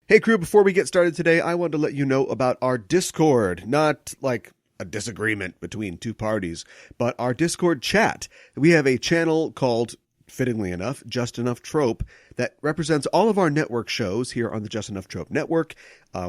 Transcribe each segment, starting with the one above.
Hey crew, before we get started today, I wanted to let you know about our Discord. Not like a disagreement between two parties, but our Discord chat. We have a channel called, fittingly enough, Just Enough Trope, that represents all of our network shows here on the Just Enough Trope network.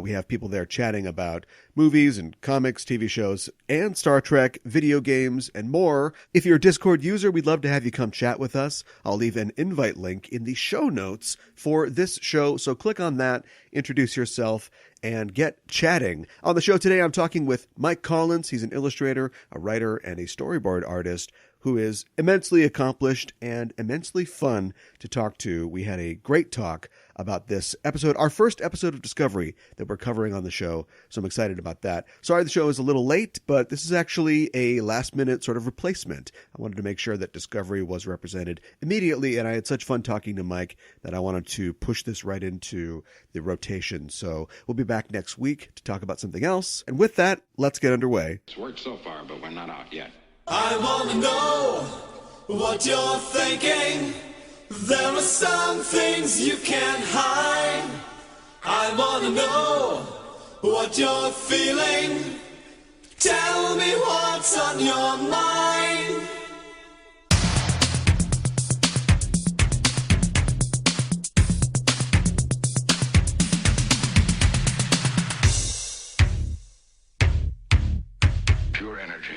We have people there chatting about movies and comics, TV shows, and Star Trek, video games, and more. If you're a Discord user, we'd love to have you come chat with us. I'll leave an invite link in the show notes for this show, so click on that, introduce yourself, and get chatting. On the show today, I'm talking with Mike Collins. He's an illustrator, a writer, and a storyboard artist who is immensely accomplished and immensely fun to talk to. We had a great talk about this episode, our first episode of Discovery that we're covering on the show, so I'm excited about that. Sorry the show is a little late, but this is actually a last-minute sort of replacement. I wanted to make sure that Discovery was represented immediately, and I had such fun talking to Mike that I wanted to push this right into the rotation. So we'll be back next week to talk about something else. And with that, let's get underway. It's worked so far, but we're not out yet. I wanna know what you're thinking. There are some things you can't hide. I wanna know what you're feeling. Tell me what's on your mind. Pure energy.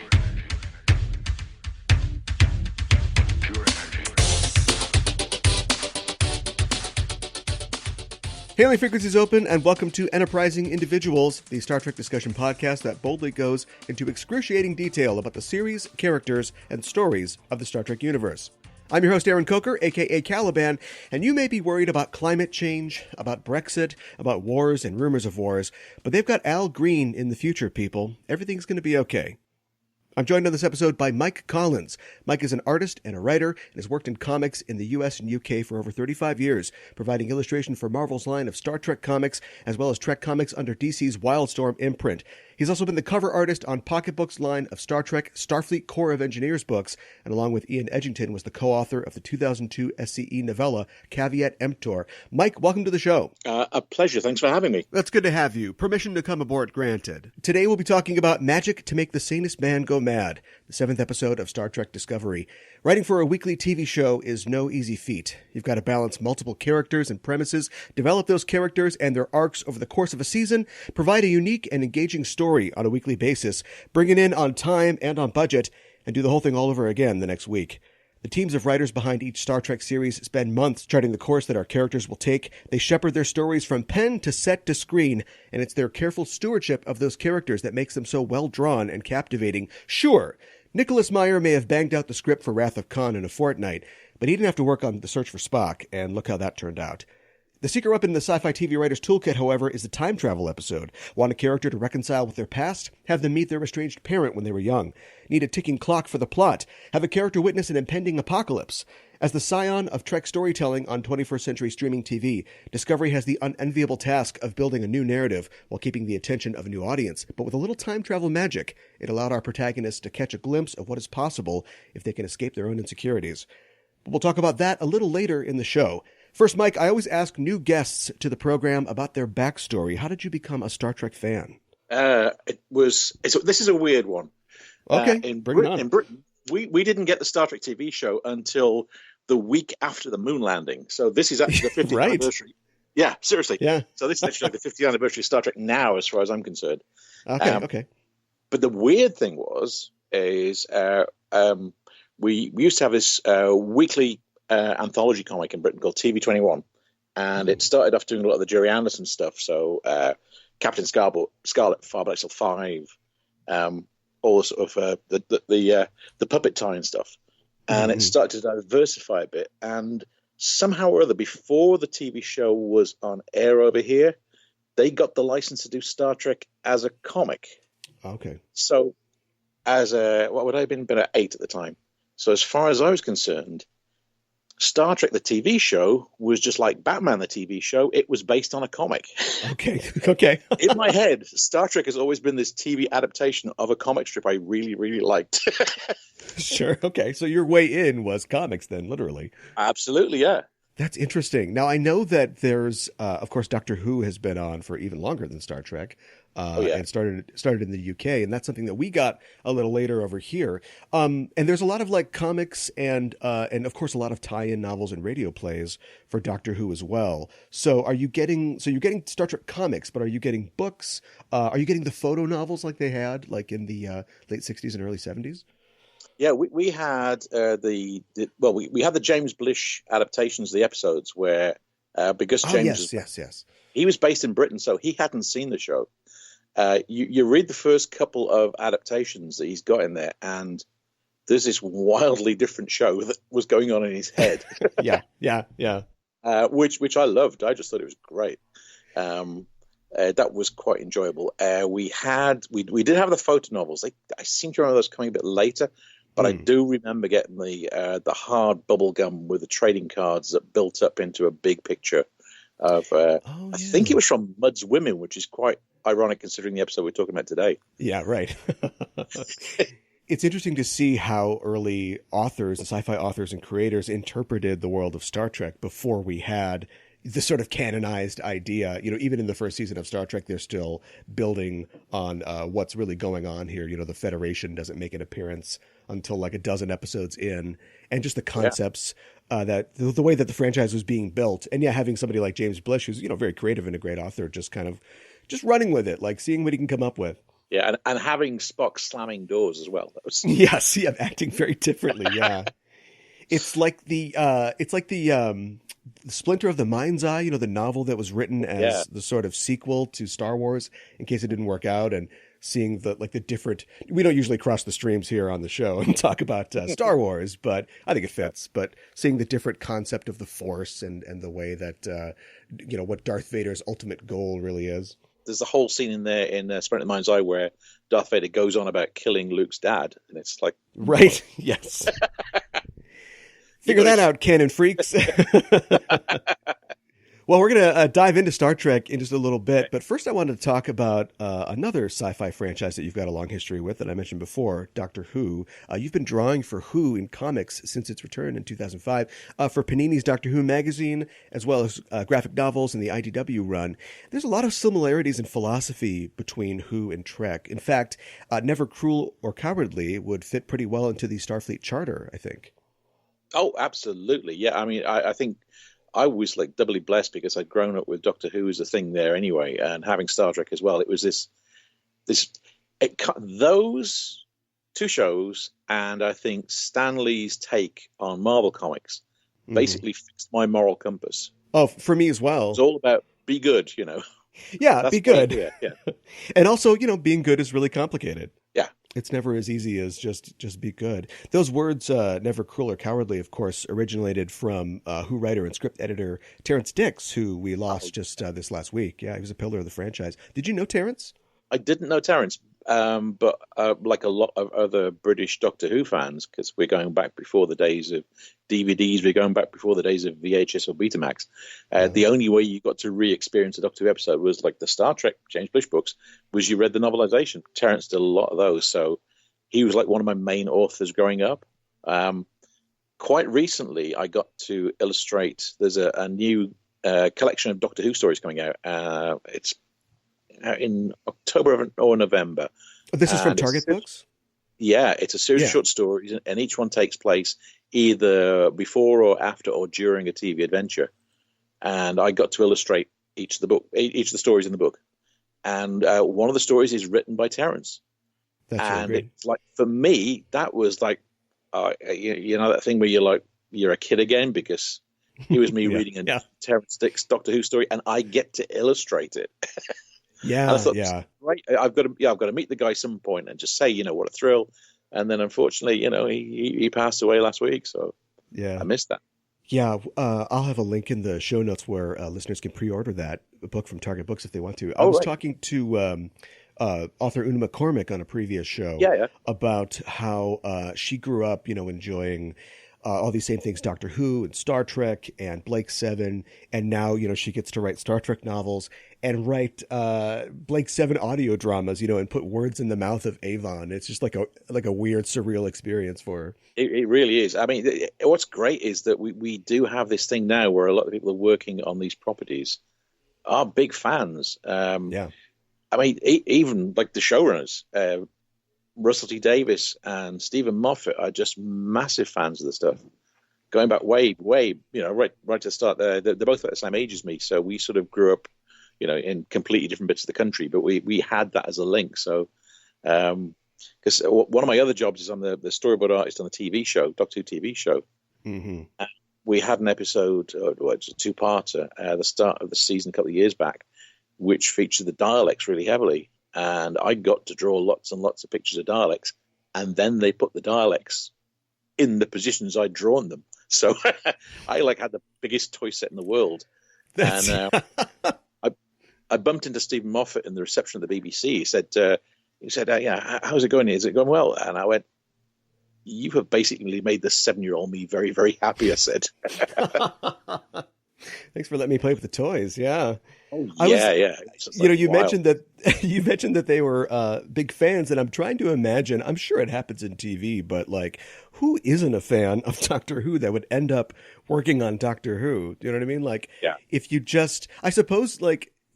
Hailing frequencies open, and welcome to Enterprising Individuals, the Star Trek discussion podcast that boldly goes into excruciating detail about the series, characters, and stories of the Star Trek universe. I'm your host, Aaron Coker, aka Caliban, and you may be worried about climate change, about Brexit, about wars and rumors of wars, but they've got Al Green in the future, people. Everything's going to be okay. I'm joined on this episode by Mike Collins. Mike is an artist and a writer and has worked in comics in the US and UK for over 35 years, providing illustration for Marvel's line of Star Trek comics, as well as Trek comics under DC's Wildstorm imprint. He's also been the cover artist on Pocketbook's line of Star Trek Starfleet Corps of Engineers books, and along with Ian Edgington was the co-author of the 2002 SCE novella Caveat Emptor. Mike, welcome to the show. A pleasure. Thanks for having me. That's good to have you. Permission to come aboard granted. Today we'll be talking about Magic to Make the Sanest Man Go Mad, the 7th episode of Star Trek Discovery. Writing for a weekly TV show is no easy feat. You've got to balance multiple characters and premises, develop those characters and their arcs over the course of a season, provide a unique and engaging story on a weekly basis, bring it in on time and on budget, and do the whole thing all over again the next week. The teams of writers behind each Star Trek series spend months charting the course that our characters will take. They shepherd their stories from pen to set to screen, and it's their careful stewardship of those characters that makes them so well drawn and captivating. Sure, Nicholas Meyer may have banged out the script for Wrath of Khan in a fortnight, but he didn't have to work on The Search for Spock, and look how that turned out. The secret weapon in the sci-fi TV writer's toolkit, however, is the time travel episode. Want a character to reconcile with their past? Have them meet their estranged parent when they were young. Need a ticking clock for the plot? Have a character witness an impending apocalypse. As the scion of Trek storytelling on 21st century streaming TV, Discovery has the unenviable task of building a new narrative while keeping the attention of a new audience. But with a little time travel magic, it allowed our protagonists to catch a glimpse of what is possible if they can escape their own insecurities. But we'll talk about that a little later in the show. First, Mike, I always ask new guests to the program about their backstory. How did you become a Star Trek fan? This is a weird one. Okay, in Britain, we didn't get the Star Trek TV show until the week after the moon landing. So this is actually the 50th right. anniversary. Yeah, seriously. Yeah. So this is actually the 50th anniversary of Star Trek now, as far as I'm concerned. Okay. But the weird thing is we used to have this weekly anthology comic in Britain called TV21, and it started off doing a lot of the Jerry Anderson stuff. So Captain Scarlet, Far 5, all the sort of the puppet tie-in stuff, and it started to diversify a bit. And somehow or other, before the TV show was on air over here, they got the license to do Star Trek as a comic. Okay. So, what would I have been? Been at 8 at the time. So as far as I was concerned, Star Trek, the TV show, was just like Batman, the TV show. It was based on a comic. Okay. In my head, Star Trek has always been this TV adaptation of a comic strip I really, really liked. Sure. Okay. So your way in was comics then, literally. Absolutely, yeah. That's interesting. Now, I know that there's, of course, Doctor Who has been on for even longer than Star Trek, and started in the UK, and that's something that we got a little later over here. And there's a lot of like comics and of course a lot of tie-in novels and radio plays for Doctor Who as well. So you're getting Star Trek comics, but are you getting books? Are you getting the photo novels like they had like in the late '60s and early '70s? Yeah, we had we had the James Blish adaptations of the episodes where because James yes. he was based in Britain, so he hadn't seen the show. You read the first couple of adaptations that he's got in there, and there's this wildly different show that was going on in his head. yeah. Which I loved. I just thought it was great. That was quite enjoyable. We did have the photo novels. I seem to remember those coming a bit later. But I do remember getting the hard bubble gum with the trading cards that built up into a big picture of. I think it was from Mud's Women, which is quite ironic considering the episode we're talking about today. Yeah, right. It's interesting to see how early authors and sci-fi authors and creators interpreted the world of Star Trek before we had the sort of canonized idea. You know, even in the first season of Star Trek, they're still building on what's really going on here. You know, the Federation doesn't make an appearance until like a dozen episodes in, and just the concepts that the way that the franchise was being built. And having somebody like James Blish, who's, very creative and a great author, just running with it, like seeing what he can come up with. Yeah. And having Spock slamming doors as well. Yes. Yeah. Acting very differently. Yeah. It's like the Splinter of the Mind's Eye, the novel that was written as the sort of sequel to Star Wars in case it didn't work out, and seeing the different, we don't usually cross the streams here on the show and talk about Star Wars, but I think it fits, but seeing the different concept of the Force and the way that, what Darth Vader's ultimate goal really is. There's a whole scene in there in Splinter of the Mind's Eye where Darth Vader goes on about killing Luke's dad, and it's like... Right, yes. Figure that out, canon freaks. Well, we're going to dive into Star Trek in just a little bit, but first I wanted to talk about another sci-fi franchise that you've got a long history with that I mentioned before, Doctor Who. You've been drawing for Who in comics since its return in 2005 for Panini's Doctor Who magazine, as well as graphic novels and the IDW run. There's a lot of similarities in philosophy between Who and Trek. In fact, Never Cruel or Cowardly would fit pretty well into the Starfleet Charter, I think. Oh, absolutely. Yeah, I mean, I think I was like doubly blessed because I'd grown up with Doctor Who as a thing there anyway, and having Star Trek as well. It was those two shows, and I think Stan Lee's take on Marvel Comics basically fixed my moral compass. Oh, for me as well. It's all about be good, Yeah, be good. Yeah. And also, being good is really complicated. Yeah. It's never as easy as just be good. Those words, Never Cruel or Cowardly, of course, originated from Who writer and script editor Terrence Dicks, who we lost just this last week. Yeah, he was a pillar of the franchise. Did you know Terrence? I didn't know Terrence, but like a lot of other British Doctor Who fans, because we're going back before the days of DVDs, we're going back before the days of VHS or Betamax. The only way you got to re-experience a Doctor Who episode was like the Star Trek James Blish books, was you read the novelization. Terrence did a lot of those, so he was like one of my main authors growing up. Quite recently, I got to illustrate, there's a new collection of Doctor Who stories coming out. It's in October or November. This is from Target Books? Yeah, it's a series of short stories, and each one takes place either before or after or during a TV adventure. And I got to illustrate each of the stories in the book. And one of the stories is written by Terrence. That's really great. It's like, for me, that was like, that thing where you're a kid again, because it was me reading a Terrence Dicks Doctor Who story, and I get to illustrate it. Yeah, and I thought, right, I've got to meet the guy some point and just say, what a thrill. And then unfortunately, he passed away last week, so I missed that. Yeah, I'll have a link in the show notes where listeners can pre-order that book from Target Books if they want to. I was talking to author Una McCormick on a previous show about how she grew up, enjoying all these same things, Doctor Who and Star Trek and Blake Seven. And now, she gets to write Star Trek novels and write Blake Seven audio dramas, and put words in the mouth of Avon. It's just like a weird, surreal experience for her. It really is. I mean, what's great is that we do have this thing now where a lot of people are working on these properties are big fans. Yeah. I mean, even like the showrunners, Russell T Davies and Stephen Moffat are just massive fans of the stuff. Going back way, right to the start. They're both at the same age as me, so we sort of grew up, in completely different bits of the country, but we had that as a link. So, because one of my other jobs is I'm the storyboard artist on the TV show, Doctor Who TV show. Mm-hmm. And we had an episode, it's a two-parter, at the start of the season a couple of years back, which featured the dialects really heavily. And I got to draw lots and lots of pictures of dialects, and then they put the dialects in the positions I'd drawn them. So I had the biggest toy set in the world. And I bumped into Stephen Moffat in the reception of the BBC. He said, yeah, how's it going? Is it going well? And I went, you have basically made the 7-year-old me very, very happy, I said. Thanks for letting me play with the toys. Yeah. Oh, yeah. You mentioned that they were big fans, and I'm trying to imagine, I'm sure it happens in TV, but who isn't a fan of Doctor Who that would end up working on Doctor Who? You know what I mean? If you just, I suppose,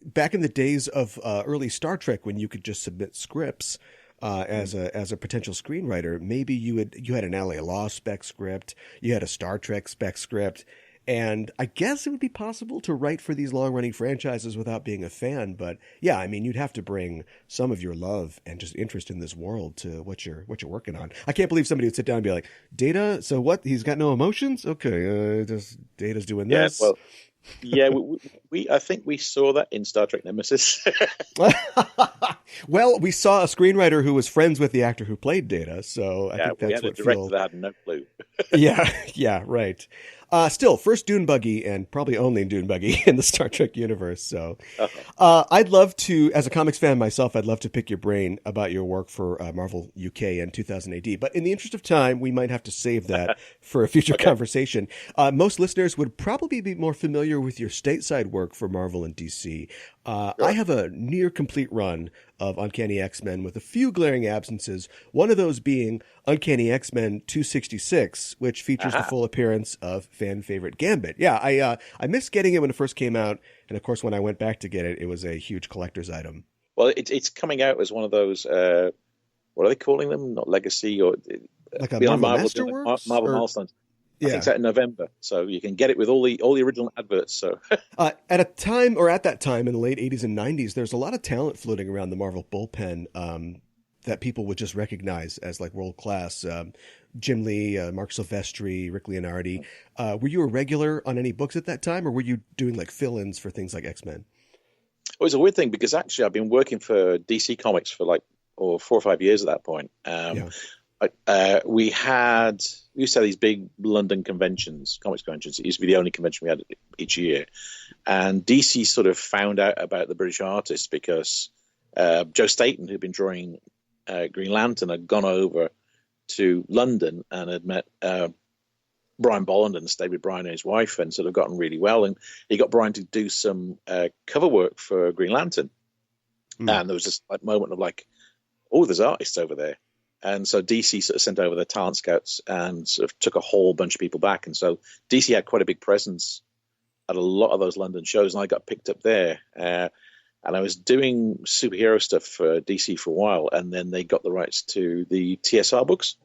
back in the days of early Star Trek, when you could just submit scripts as a potential screenwriter, maybe you had an LA Law spec script, you had a Star Trek spec script, and I guess it would be possible to write for these long-running franchises without being a fan. But yeah, I mean, you'd have to bring some of your love and just interest in this world to what you're working on. I can't believe somebody would sit down and be like, Data, so what? He's got no emotions? Okay, just Data's doing this. Well, yeah, I think we saw that in Star Trek Nemesis. Well, we saw a screenwriter who was friends with the actor who played Data, so I think that's we had a director that had no clue. Yeah, right. Still, first Dune Buggy and probably only Dune Buggy in the Star Trek universe. So I'd love to, as a comics fan myself, I'd love to pick your brain about your work for Marvel UK in 2000 AD. But in the interest of time, we might have to save that for a future conversation. Most listeners would probably be more familiar with your stateside work for Marvel and DC. Sure. I have a near complete run of Uncanny X-Men with a few glaring absences, one of those being Uncanny X-Men 266, which features the full appearance of fan favorite Gambit. Yeah, I missed getting it when it first came out, and of course when I went back to get it, it was a huge collector's item. Well, it's coming out as one of those, what are they calling them? Not Legacy or... Like a Marvel Masterworks? Marvel Milestones. I think it's out in November, so you can get it with all the original adverts. So, at that time in the late 80s and 90s, there's a lot of talent floating around the Marvel bullpen that people would just recognize as world class. Jim Lee, Mark Silvestri, Rick Leonardi. Were you a regular on any books at that time, or were you doing fill-ins for things like X-Men? It was a weird thing because actually I've been working for DC Comics for 4 or 5 years at that point. We used to have these big London conventions, comics conventions. It used to be the only convention we had each year. And DC sort of found out about the British artists because Joe Staton, who'd been drawing Green Lantern, had gone over to London and had met Brian Bolland and stayed with Brian and his wife and sort of gotten really well. And he got Brian to do some cover work for Green Lantern. And there was this moment of there's artists over there. And so DC sort of sent over their talent scouts and sort of took a whole bunch of people back. And so DC had quite a big presence at a lot of those London shows, and I got picked up there. And I was doing superhero stuff for DC for a while, and then they got the rights to the TSR books.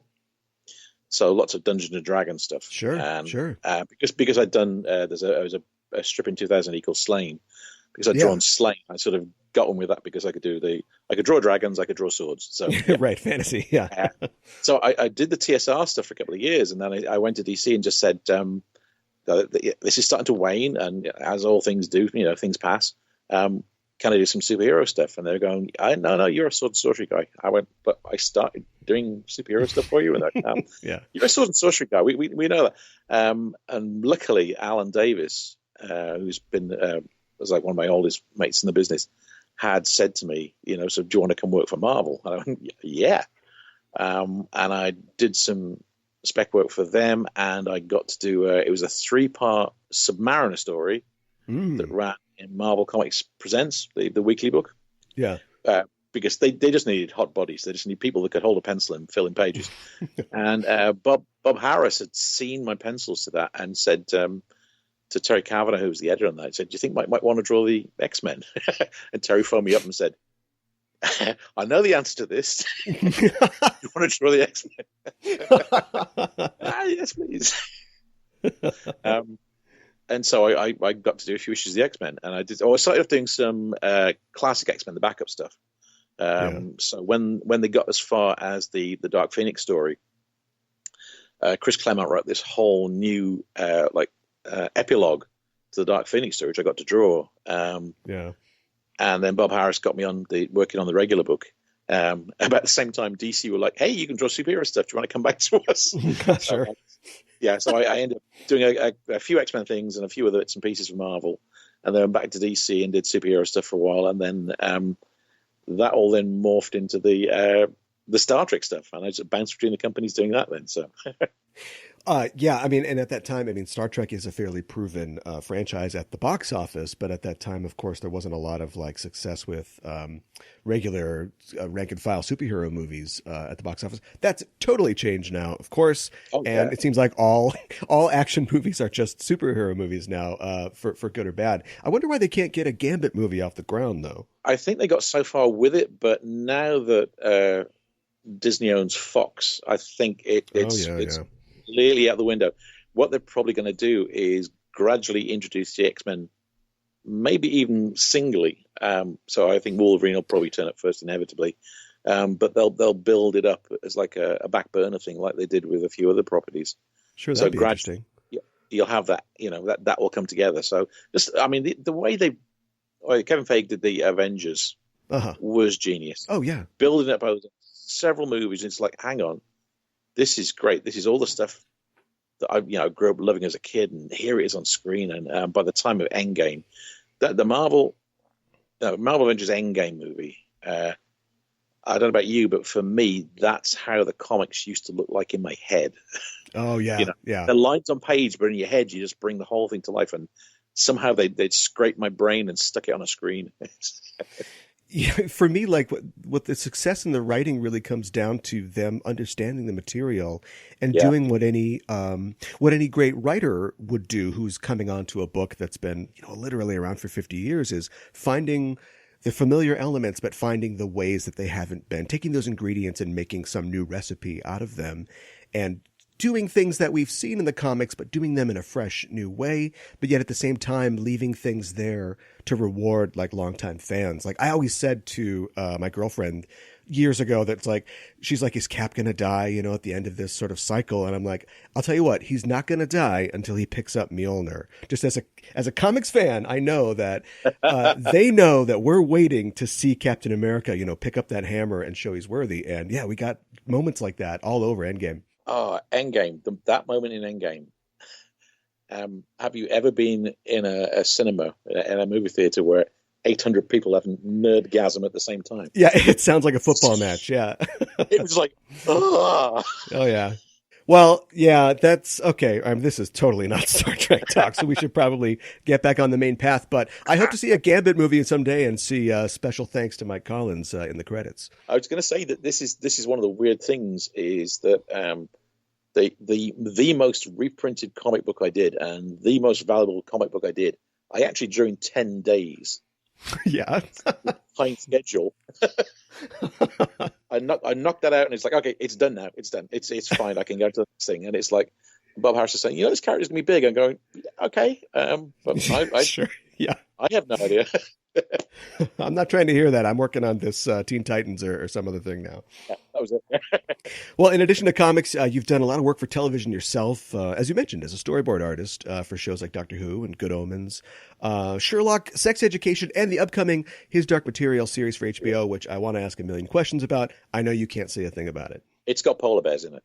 So lots of Dungeons and Dragons stuff. Sure. Because I'd done, there was a strip in 2000 called Slain. Because I'd drawn Slain, I sort of got on with that because I could draw dragons, I could draw swords. So right, fantasy, yeah. So I did the TSR stuff for a couple of years, and then I went to DC and just said, this is starting to wane, and as all things do, things pass. Can I do some superhero stuff? And they're going, no, you're a sword and sorcery guy. I went, but I started doing superhero stuff for you. And you're a sword and sorcery guy. We know that. And luckily, Alan Davis, who's been was one of my oldest mates in the business, had said to me, so do you want to come work for Marvel? And I went, yeah. And I did some spec work for them, and I got to do it was a 3-part Submariner story that ran in Marvel Comics Presents, the weekly book. Yeah. Because they just needed hot bodies. They just need people that could hold a pencil and fill in pages. And Bob Harris had seen my pencils to that and said to Terry Kavanagh, who was the editor on that, said, "Do you think I might want to draw the X-Men?" And Terry phoned me up and said, "I know the answer to this. You want to draw the X-Men?" Yes, please. And so I got to do a few issues of the X-Men, and I started off doing some classic X-Men, the backup stuff. So when they got as far as the Dark Phoenix story, Chris Claremont wrote this whole new epilogue to the Dark Phoenix story, which I got to draw. And then Bob Harris got me on working on the regular book. About the same time, DC were like, "Hey, you can draw superhero stuff. Do you want to come back to us?" Sure. So I ended up doing a few X-Men things and a few other bits and pieces from Marvel, and then back to DC and did superhero stuff for a while, and then that all then morphed into the Star Trek stuff, and I just bounced between the companies doing that then. So. I mean, and at that time, I mean, Star Trek is a fairly proven franchise at the box office, but at that time, of course, there wasn't a lot of success with regular rank and file superhero movies at the box office. That's totally changed now, of course, and it seems like all action movies are just superhero movies now, for good or bad. I wonder why they can't get a Gambit movie off the ground, though. I think they got so far with it, but now that Disney owns Fox, I think it's clearly out the window. What they're probably going to do is gradually introduce the X-Men, maybe even singly. So I think Wolverine will probably turn up first, inevitably. But they'll build it up as like a back burner thing, like they did with a few other properties. Sure, that'd be interesting. You'll have that, that will come together. So the way Kevin Feige did the Avengers was genius. Oh yeah, building up over several movies. It's like, hang on. This is great. This is all the stuff that I grew up loving as a kid, and here it is on screen. And by the time of Endgame, the Marvel Avengers Endgame movie, I don't know about you, but for me, that's how the comics used to look like in my head. Oh yeah, The lines on page, but in your head, you just bring the whole thing to life. And somehow they'd scrape my brain and stuck it on a screen. Yeah, for me, what the success in the writing really comes down to them understanding the material and doing what any great writer would do who's coming onto a book that's been literally around for 50 years, is finding the familiar elements, but finding the ways that they haven't been, taking those ingredients and making some new recipe out of them, and doing things that we've seen in the comics, but doing them in a fresh new way, but yet at the same time leaving things there to reward longtime fans. I always said to my girlfriend years ago, that's she's like, is Cap going to die, at the end of this sort of cycle? And I'm like, I'll tell you what, he's not going to die until he picks up Mjolnir. Just as a comics fan, I know that they know that we're waiting to see Captain America, pick up that hammer and show he's worthy. And yeah, we got moments like that all over Endgame. Oh, Endgame! That moment in Endgame. Have you ever been in a cinema, in a movie theater, where 800 people have nerdgasm at the same time? Yeah, it sounds like a football match. Yeah, it was like, oh yeah. Well, yeah, that's okay. This is totally not Star Trek talk, so we should probably get back on the main path. But I hope to see a Gambit movie someday and see special thanks to Mike Collins in the credits. I was going to say that this is one of the weird things, is that the most reprinted comic book I did, and the most valuable comic book I did, I actually drew in 10 days. Yeah. Time schedule. I knocked that out, and it's like, okay, it's done now. It's done. It's fine. I can go to the next thing. And it's like Bob Harris is saying, this character's gonna be big. I'm going, okay. But I sure. Yeah. I have no idea. I'm not trying to hear that. I'm working on this Teen Titans or some other thing now. Yeah, that was it. Well, in addition to comics, you've done a lot of work for television yourself, as you mentioned, as a storyboard artist for shows like Doctor Who and Good Omens, Sherlock, Sex Education, and the upcoming His Dark Material series for HBO, which I want to ask a million questions about. I know you can't say a thing about it. It's got polar bears in it.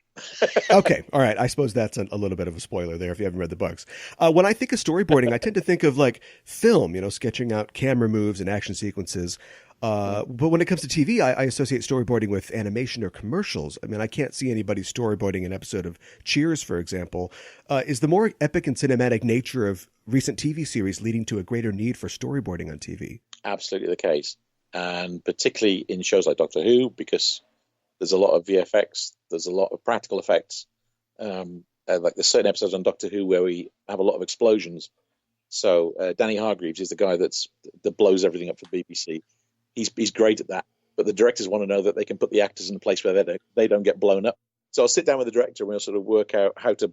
Okay, all right. I suppose that's a little bit of a spoiler there if you haven't read the books. When I think of storyboarding, I tend to think of like film, sketching out camera moves and action sequences. But when it comes to TV, I associate storyboarding with animation or commercials. I mean, I can't see anybody storyboarding an episode of Cheers, for example. Is the more epic and cinematic nature of recent TV series leading to a greater need for storyboarding on TV? Absolutely the case. And particularly in shows like Doctor Who, because there's a lot of VFX, there's a lot of practical effects. Like there's certain episodes on Doctor Who where we have a lot of explosions. So Danny Hargreaves is the guy that blows everything up for BBC. He's great at that. But the directors want to know that they can put the actors in a place where they don't get blown up. So I'll sit down with the director and we'll sort of work out how to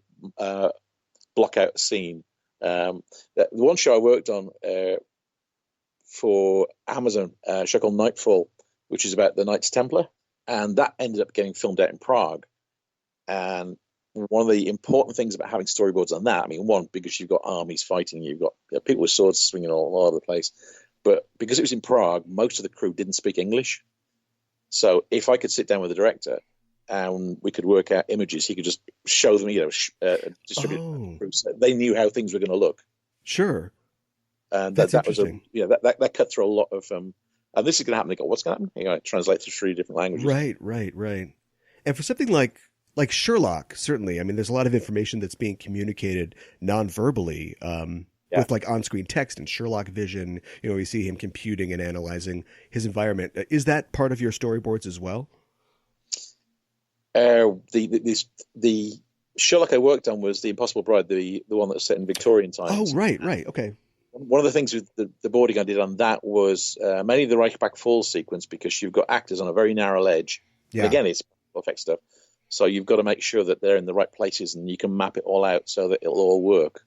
block out a scene. The one show I worked on for Amazon, a show called Nightfall, which is about the Knights Templar. And that ended up getting filmed out in Prague. And one of the important things about having storyboards on that, I mean, one, because you've got armies fighting, you've got people with swords swinging all over the place. But because it was in Prague, most of the crew didn't speak English. So if I could sit down with the director and we could work out images, he could just show them, distribute the crew. So they knew how things were going to look. Sure. And That's that was interesting. that cut through a lot of and this is going to happen. They go, what's going to happen? Translate to 3 different languages. Right. And for something like Sherlock, certainly, I mean, there's a lot of information that's being communicated non-verbally with like on-screen text and Sherlock vision. We see him computing and analyzing his environment. Is that part of your storyboards as well? The Sherlock I worked on was The Impossible Bride, the one that was set in Victorian times. Oh, right. Okay. One of the things with the boarding I did on that was mainly the Reichbach Falls sequence, because you've got actors on a very narrow ledge. Yeah. And again, it's effect stuff. So you've got to make sure that they're in the right places and you can map it all out so that it'll all work.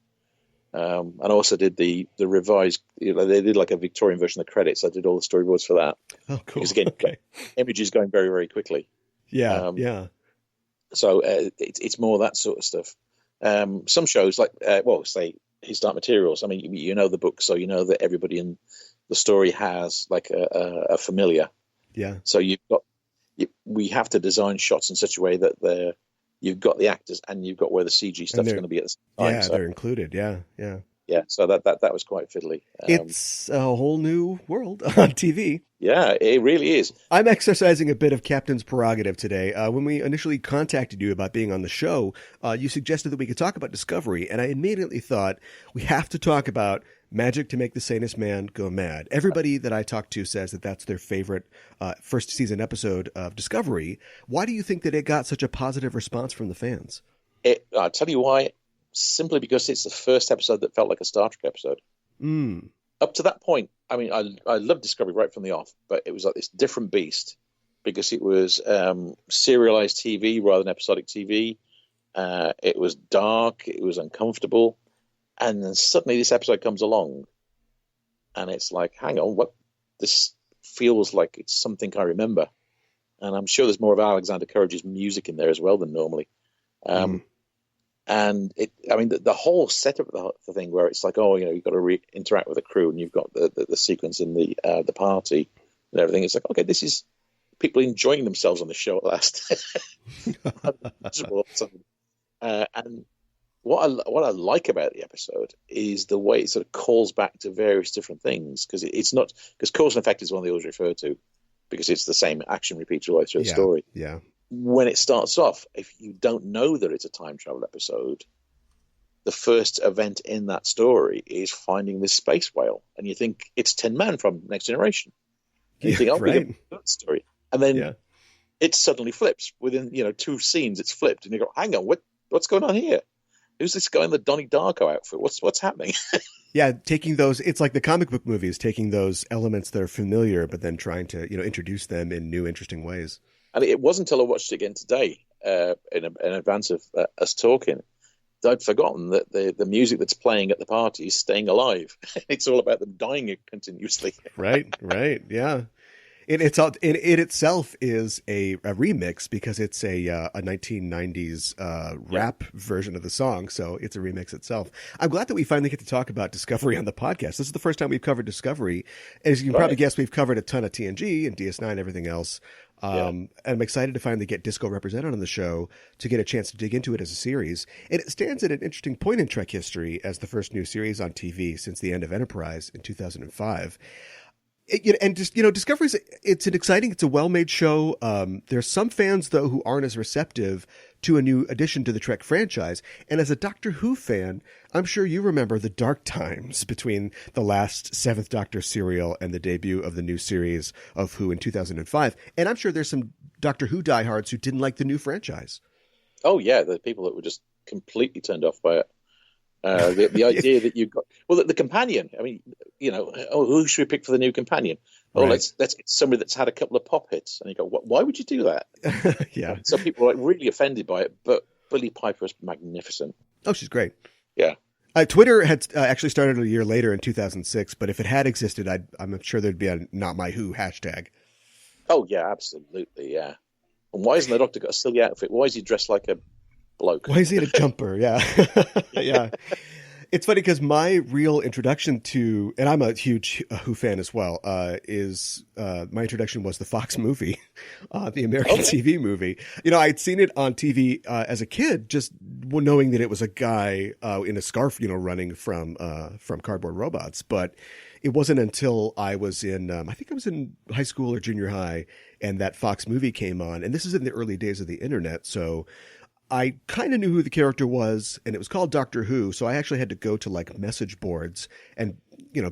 And I also did the revised, they did like a Victorian version of the credits. I did all the storyboards for that. Oh, cool. Because again, images going very, very quickly. Yeah. So it's more that sort of stuff. Some shows like, say, His Dark Materials. I mean, you know the book, so you know that everybody in the story has like a familiar. Yeah. So we have to design shots in such a way that you've got the actors and you've got where the CG stuff's going to be at the same time. Yeah, so they're included. Yeah. Yeah, so that was quite fiddly. It's a whole new world on TV. Yeah, it really is. I'm exercising a bit of captain's prerogative today. When we initially contacted you about being on the show, you suggested that we could talk about Discovery, and I immediately thought we have to talk about Magic to Make the Sanest Man Go Mad. Everybody that I talk to says that that's their favorite first season episode of Discovery. Why do you think that it got such a positive response from the fans? I'll tell you why. Simply because it's the first episode that felt like a Star Trek episode. Up to that point, I mean, I loved Discovery right from the off, but it was like this different beast because it was serialized TV rather than episodic TV. It was dark, it was uncomfortable, and then suddenly this episode comes along, and it's like, hang on, what? This feels like it's something I remember, and I'm sure there's more of Alexander Courage's music in there as well than normally. And the whole setup of the thing where it's like, you've got to interact with the crew and you've got the sequence in the party and everything. It's like, okay, this is people enjoying themselves on the show at last. And what I like about the episode is the way it sort of calls back to various different things, because it's not, because cause and effect is one they always refer to because it's the same action repeats all the way through the story. Yeah. When it starts off, if you don't know that it's a time travel episode, the first event in that story is finding this space whale, and you think it's Tin Man from Next Generation. And you think, right. That story, and then it suddenly flips within 2 scenes. It's flipped, and you go, "Hang on, what's going on here? Who's this guy in the Donnie Darko outfit? What's happening?" Yeah, taking those, it's like the comic book movies, taking those elements that are familiar, but then trying to introduce them in new, interesting ways. And it wasn't until I watched it again today, in advance of us talking, that I'd forgotten that the music that's playing at the party is staying alive. It's all about them dying continuously. Right, yeah. It itself is a remix because it's a 1990s rap version of the song, so it's a remix itself. I'm glad that we finally get to talk about Discovery on the podcast. This is the first time we've covered Discovery. As you can probably guess, we've covered a ton of TNG and DS9 and everything else. And I'm excited to finally get Disco represented on the show to get a chance to dig into it as a series. And it stands at an interesting point in Trek history as the first new series on TV since the end of Enterprise in 2005. Discovery's it's a well-made show. There's some fans though who aren't as receptive to a new addition to the Trek franchise. And as a Doctor Who fan, I'm sure you remember the dark times between the last Seventh Doctor serial and the debut of the new series of Who in 2005. And I'm sure there's some Doctor Who diehards who didn't like the new franchise. Oh yeah, the people that were just completely turned off by it. The idea that you got the companion. I mean, who should we pick for the new companion? Oh, right. let's get somebody that's had a couple of pop hits. And you go, why would you do that? Yeah. Some people are really offended by it, but Billie Piper is magnificent. Oh, she's great. Yeah. Twitter had actually started a year later in 2006, but if it had existed, I'm sure there'd be a "Not My Who" hashtag. Oh yeah, absolutely, yeah. And why isn't the Doctor got a silly outfit? Why is he dressed like a bloke? Why is he in a jumper? Yeah. Yeah. It's funny because my real introduction to, and I'm a huge Who fan as well, my introduction was the Fox movie, the American TV movie. I'd seen it on TV as a kid, just knowing that it was a guy in a scarf, running from cardboard robots. But it wasn't until I was I think I was in high school or junior high, and that Fox movie came on. And this is in the early days of the internet, so I kind of knew who the character was, and it was called Doctor Who. So I actually had to go to like message boards and,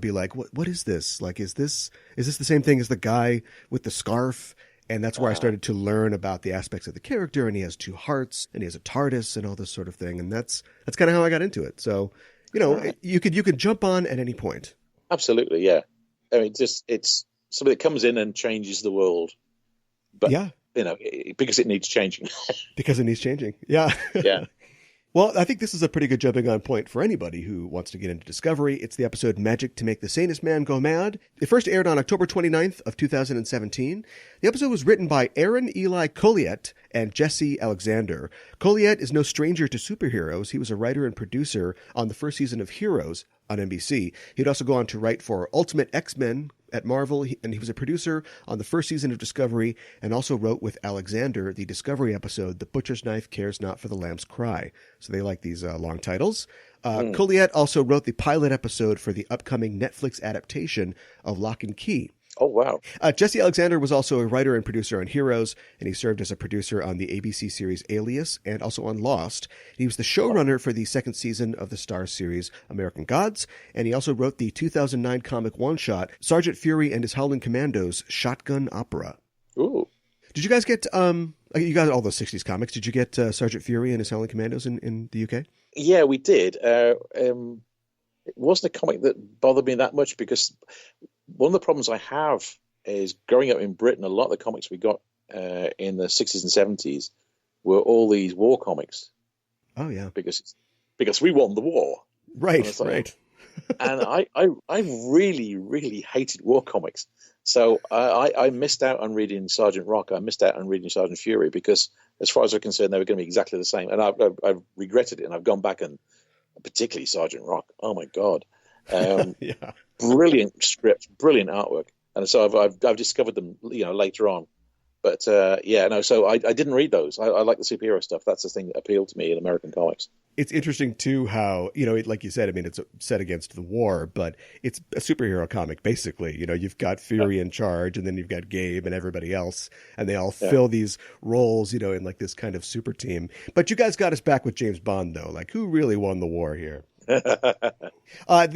be like, what is this? Like, is this the same thing as the guy with the scarf? And that's where I started to learn about the aspects of the character. And he has two hearts, and he has a TARDIS, and all this sort of thing. And that's kind of how I got into it. So, you could jump on at any point. Absolutely. Yeah. I mean, it's somebody that comes in and changes the world. But yeah. Because it needs changing. Because it needs changing. Yeah. Yeah. Well, I think this is a pretty good jumping on point for anybody who wants to get into Discovery. It's the episode Magic to Make the Sanest Man Go Mad. It first aired on October 29th of 2017. The episode was written by Aaron Eli Colliet and Jesse Alexander. Colliet is no stranger to superheroes. He was a writer and producer on the first season of Heroes on NBC. He'd also go on to write for Ultimate X-Men at Marvel, and he was a producer on the first season of Discovery, and also wrote with Alexander the Discovery episode The Butcher's Knife Cares Not for the Lamb's Cry. So they like these long titles. Colliet also wrote the pilot episode for the upcoming Netflix adaptation of Lock and Key. Oh, wow. Jesse Alexander was also a writer and producer on Heroes, and he served as a producer on the ABC series Alias and also on Lost. He was the showrunner for the second season of the Starz series American Gods, and he also wrote the 2009 comic one-shot Sergeant Fury and His Howling Commandos Shotgun Opera. Ooh. Did you guys get, you got all those 60s comics, did you get Sergeant Fury and His Howling Commandos in the UK? Yeah, we did. It wasn't a comic that bothered me that much because one of the problems I have is growing up in Britain, a lot of the comics we got in the 60s and 70s were all these war comics. Oh, yeah. Because we won the war. Right, right. And I really, really hated war comics. So I missed out on reading Sergeant Rock. I missed out on reading Sergeant Fury because as far as I'm concerned, they were going to be exactly the same. And I've regretted it, and I've gone back and particularly Sergeant Rock. Oh, my God. Yeah. Brilliant script, brilliant artwork, and so I've discovered them, later on. But so I didn't read those. I like the superhero stuff. That's the thing that appealed to me in American comics. It's interesting too how like you said. I mean, it's set against the war, but it's a superhero comic basically. You've got Fury in charge, and then you've got Gabe and everybody else, and they all fill these roles, in like this kind of super team. But you guys got us back with James Bond though. Like, who really won the war here? The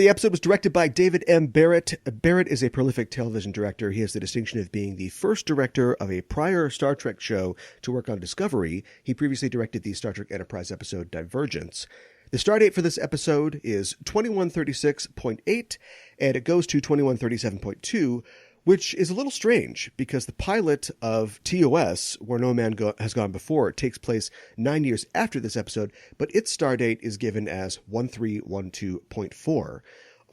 episode was directed by David M. Barrett. Barrett is a prolific television director. He has the distinction of being the first director of a prior Star Trek show to work on Discovery. He previously directed the Star Trek Enterprise episode Divergence. The stardate for this episode is 2136.8, and it goes to 2137.2, which is a little strange because the pilot of TOS, Where No Man Has Gone Before, takes place 9 years after this episode, but its stardate is given as 1312.4.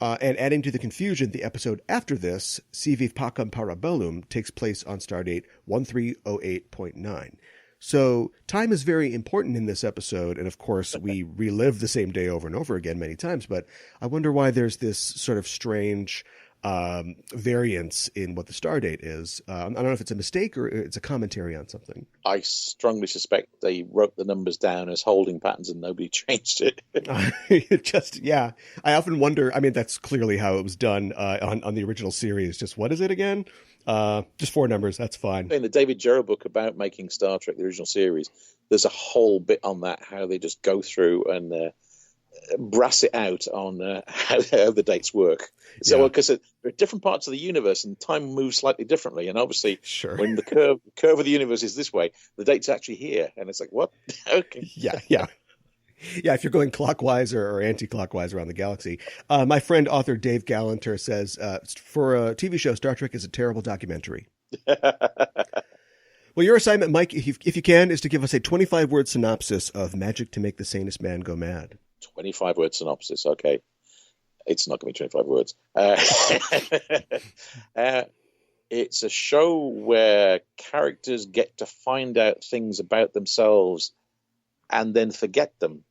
And adding to the confusion, the episode after this, Si Vive Pacem Parabellum, takes place on Stardate 1308.9. So time is very important in this episode, and of course we relive the same day over and over again many times, but I wonder why there's this sort of strange variance in what the Stardate is. I don't know if it's a mistake or it's a commentary on something. I strongly suspect they wrote the numbers down as holding patterns and nobody changed it. Yeah. I often wonder, I mean, that's clearly how it was done on the original series. Just what is it again? Just 4 numbers. That's fine. In the David Jarrell book about making Star Trek, the original series, there's a whole bit on that, how they just go through and brass it out on how the dates work. So, because there are different parts of the universe and time moves slightly differently. And obviously, when the curve of the universe is this way, the date's actually here. And it's like, what? Okay. Yeah. Yeah, if you're going clockwise or anti-clockwise around the galaxy. My friend, author Dave Gallanter says, for a TV show, Star Trek is a terrible documentary. Well, your assignment, Mike, if you can, is to give us a 25-word synopsis of Magic to Make the Sanest Man Go Mad. 25-word synopsis, okay. It's not going to be 25 words. It's a show where characters get to find out things about themselves and then forget them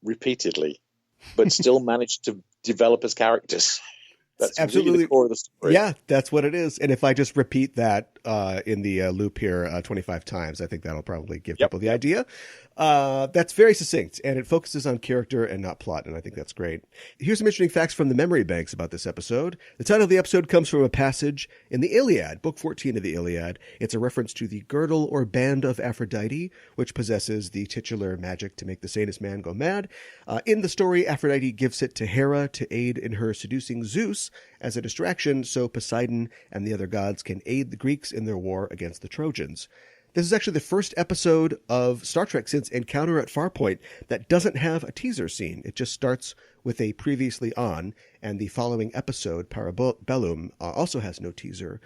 repeatedly, but still manage to develop as characters. That's absolutely really the core of the story. Yeah, that's what it is. And if I just repeat that in the loop here 25 times, I think that'll probably give people the idea. That's very succinct, and it focuses on character and not plot, and I think that's great. Here's some interesting facts from the memory banks about this episode. The title of the episode comes from a passage in the Iliad, Book 14 of the Iliad. It's a reference to the girdle or band of Aphrodite, which possesses the titular magic to make the sanest man go mad. In the story, Aphrodite gives it to Hera to aid in her seducing Zeus as a distraction so Poseidon and the other gods can aid the Greeks in their war against the Trojans. This is actually the first episode of Star Trek since Encounter at Farpoint that doesn't have a teaser scene. It just starts with a previously on, and the following episode, Parabellum, also has no teaser.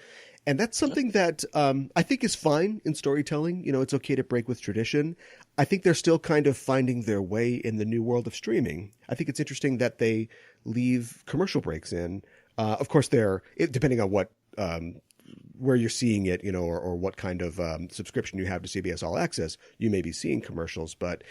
And that's something that I think is fine in storytelling. You know, it's okay to break with tradition. I think they're still kind of finding their way in the new world of streaming. I think it's interesting that they leave commercial breaks in. Of course, depending on what where you're seeing it, you know, or what kind of subscription you have to CBS All Access, you may be seeing commercials, but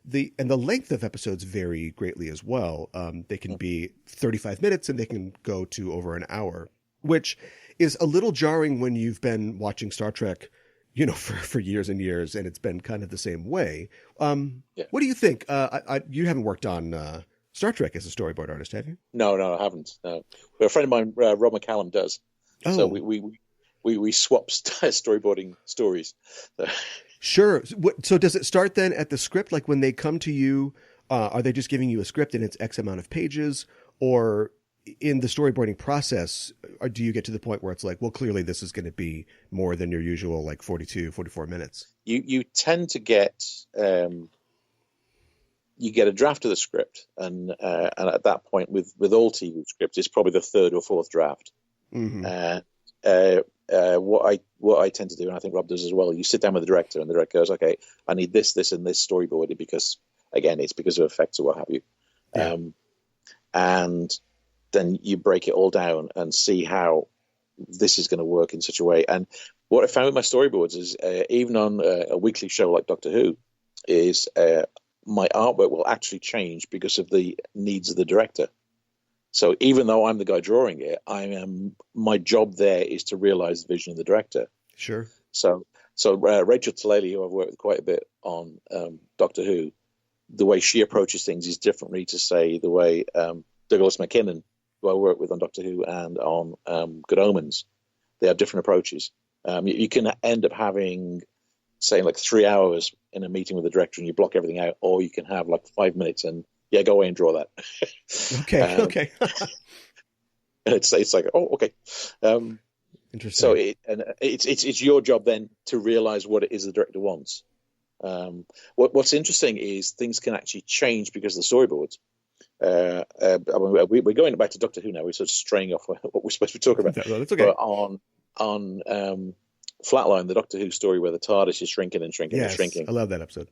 the length of episodes vary greatly as well. They can be 35 minutes and they can go to over an hour, which is a little jarring when you've been watching Star Trek, you know, for years and years, and it's been kind of the same way. What do you think? You haven't worked on Star Trek as a storyboard artist, have you? No, I haven't. No. But a friend of mine, Rob McCallum, does. Oh. So we swap storyboarding stories. Sure. So does it start then at the script? Like when they come to you, are they just giving you a script and it's X amount of pages? Or in the storyboarding process, or do you get to the point where it's like, well, clearly this is going to be more than your usual, like 42, 44 minutes? You tend to get... you get a draft of the script, and at that point, with all TV scripts, it's probably the third or fourth draft. Mm-hmm. What I tend to do, and I think Rob does as well, you sit down with the director, and the director goes, "Okay, I need this, and this storyboarded because, again, it's because of effects or what have you." Yeah. And then you break it all down and see how this is going to work in such a way. And what I found with my storyboards is, even on a weekly show like Doctor Who, is my artwork will actually change because of the needs of the director. So even though I'm the guy drawing it, my job there is to realize the vision of the director. Sure. So Rachel Talalay, who I've worked with quite a bit on Doctor Who, the way she approaches things is differently to, say, the way Douglas McKinnon, who I work with on Doctor Who and on Good Omens. They have different approaches. You can end up having, say, like 3 hours in a meeting with the director and you block everything out, or you can have like 5 minutes and go away and draw that. Okay. And it's like, oh, okay. Interesting. So it's your job then to realize what it is the director wants. What's interesting is things can actually change because of the storyboards. We're going back to Doctor Who now. We're sort of straying off what we're supposed to be talking about. That's okay. But on Flatline, the Doctor Who story where the TARDIS is shrinking and shrinking and shrinking. I love that episode.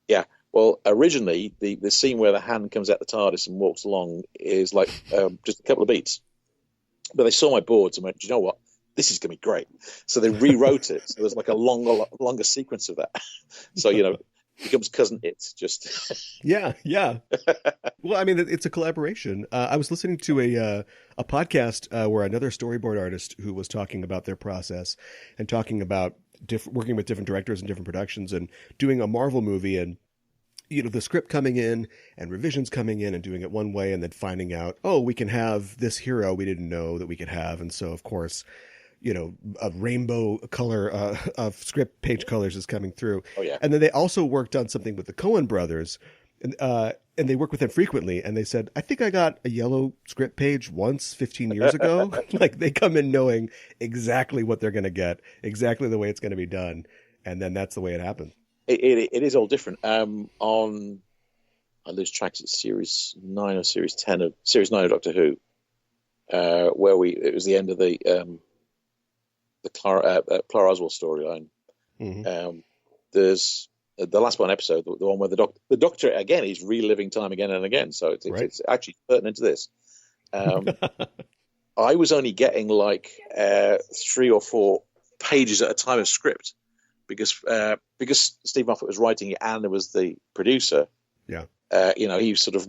Yeah. Well, originally, the scene where the hand comes out the TARDIS and walks along is like just a couple of beats. But they saw my boards and went, "Do you know what? This is going to be great." So they rewrote it. So there's like a longer sequence of that. So, it becomes Cousin It. Just Yeah. Well, I mean, it's a collaboration. I was listening to a podcast where another storyboard artist who was talking about their process and talking about working with different directors and different productions and doing a Marvel movie and the script coming in and revisions coming in and doing it one way and then finding out, oh, we can have this hero we didn't know that we could have. And so, of course, a rainbow color of script page colors is coming through. Oh, yeah. And then they also worked on something with the Coen brothers and they work with them frequently. And they said, I think I got a yellow script page once 15 years ago. Like they come in knowing exactly what they're going to get, exactly the way it's going to be done. And then that's the way it happens. It is all different. On I lose track. It's series 9 or series 10 of series 9 of Doctor Who, where it was the end of the Clara Oswald storyline. Mm-hmm. There's the last one episode, the one where the Doctor again is reliving time again and again. So it's actually pertinent to this. I was only getting like 3 or 4 pages at a time of script. Because Steve Moffat was writing it and there was the producer, yeah, he was sort of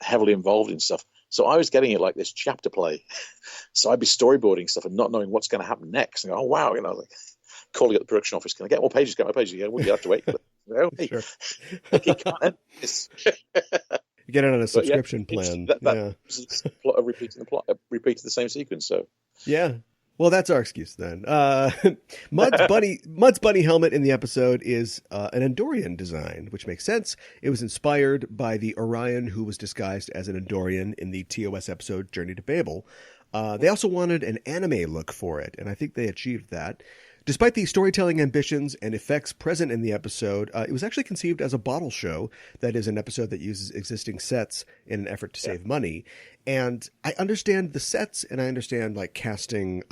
heavily involved in stuff. So I was getting it like this chapter play. So I'd be storyboarding stuff and not knowing what's going to happen next. And go, oh wow, like calling at the production office, can I get more pages? Get more pages? Well, you have to wait. Hey, sure. You can't end this. You get it on a subscription plan. That's the plot of repeating the same sequence. So yeah. Well, that's our excuse then. Mud's bunny helmet in the episode is an Andorian design, which makes sense. It was inspired by the Orion who was disguised as an Andorian in the TOS episode Journey to Babel. They also wanted an anime look for it, and I think they achieved that. Despite the storytelling ambitions and effects present in the episode, it was actually conceived as a bottle show. That is an episode that uses existing sets in an effort to save money. And I understand the sets and I understand like casting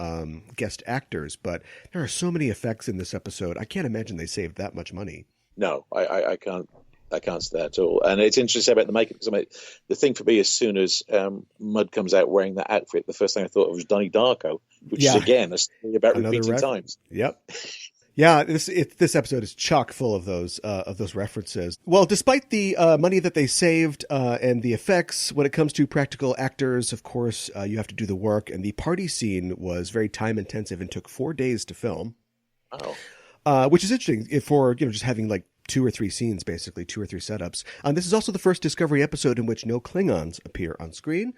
guest actors, but there are so many effects in this episode. I can't imagine they saved that much money. No, I can't. I can't say that at all. And it's interesting about the makeup because the thing for me, as soon as Mud comes out wearing that outfit, the first thing I thought of was Donnie Darko, which is again a story about repeating times. Yep. Yeah, this episode is chock full of those references. Well, despite the money that they saved and the effects, when it comes to practical actors, of course, you have to do the work. And the party scene was very time intensive and took 4 days to film. Oh, which is interesting for just having like 2 or 3 scenes, basically 2 or 3 setups. This is also the first Discovery episode in which no Klingons appear on screen.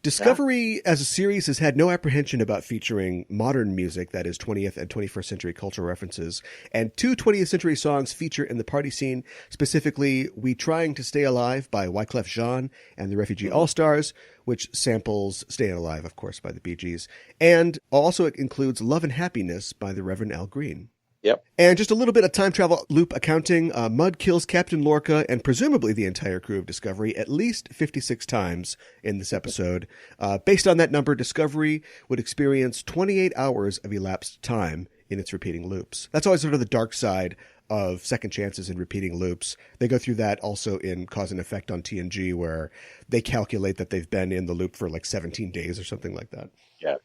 Discovery as a series has had no apprehension about featuring modern music, that is 20th and 21st century cultural references, and 2 20th century songs feature in the party scene, specifically We Trying to Stay Alive by Wyclef Jean and the Refugee All-Stars, which samples Staying Alive, of course, by the Bee Gees, and also it includes Love and Happiness by the Reverend Al Green. Yep. And just a little bit of time travel loop accounting. Mud kills Captain Lorca and presumably the entire crew of Discovery at least 56 times in this episode. Based on that number, Discovery would experience 28 hours of elapsed time in its repeating loops. That's always sort of the dark side of second chances and repeating loops. They go through that also in Cause and Effect on TNG, where they calculate that they've been in the loop for like 17 days or something like that. Yeah.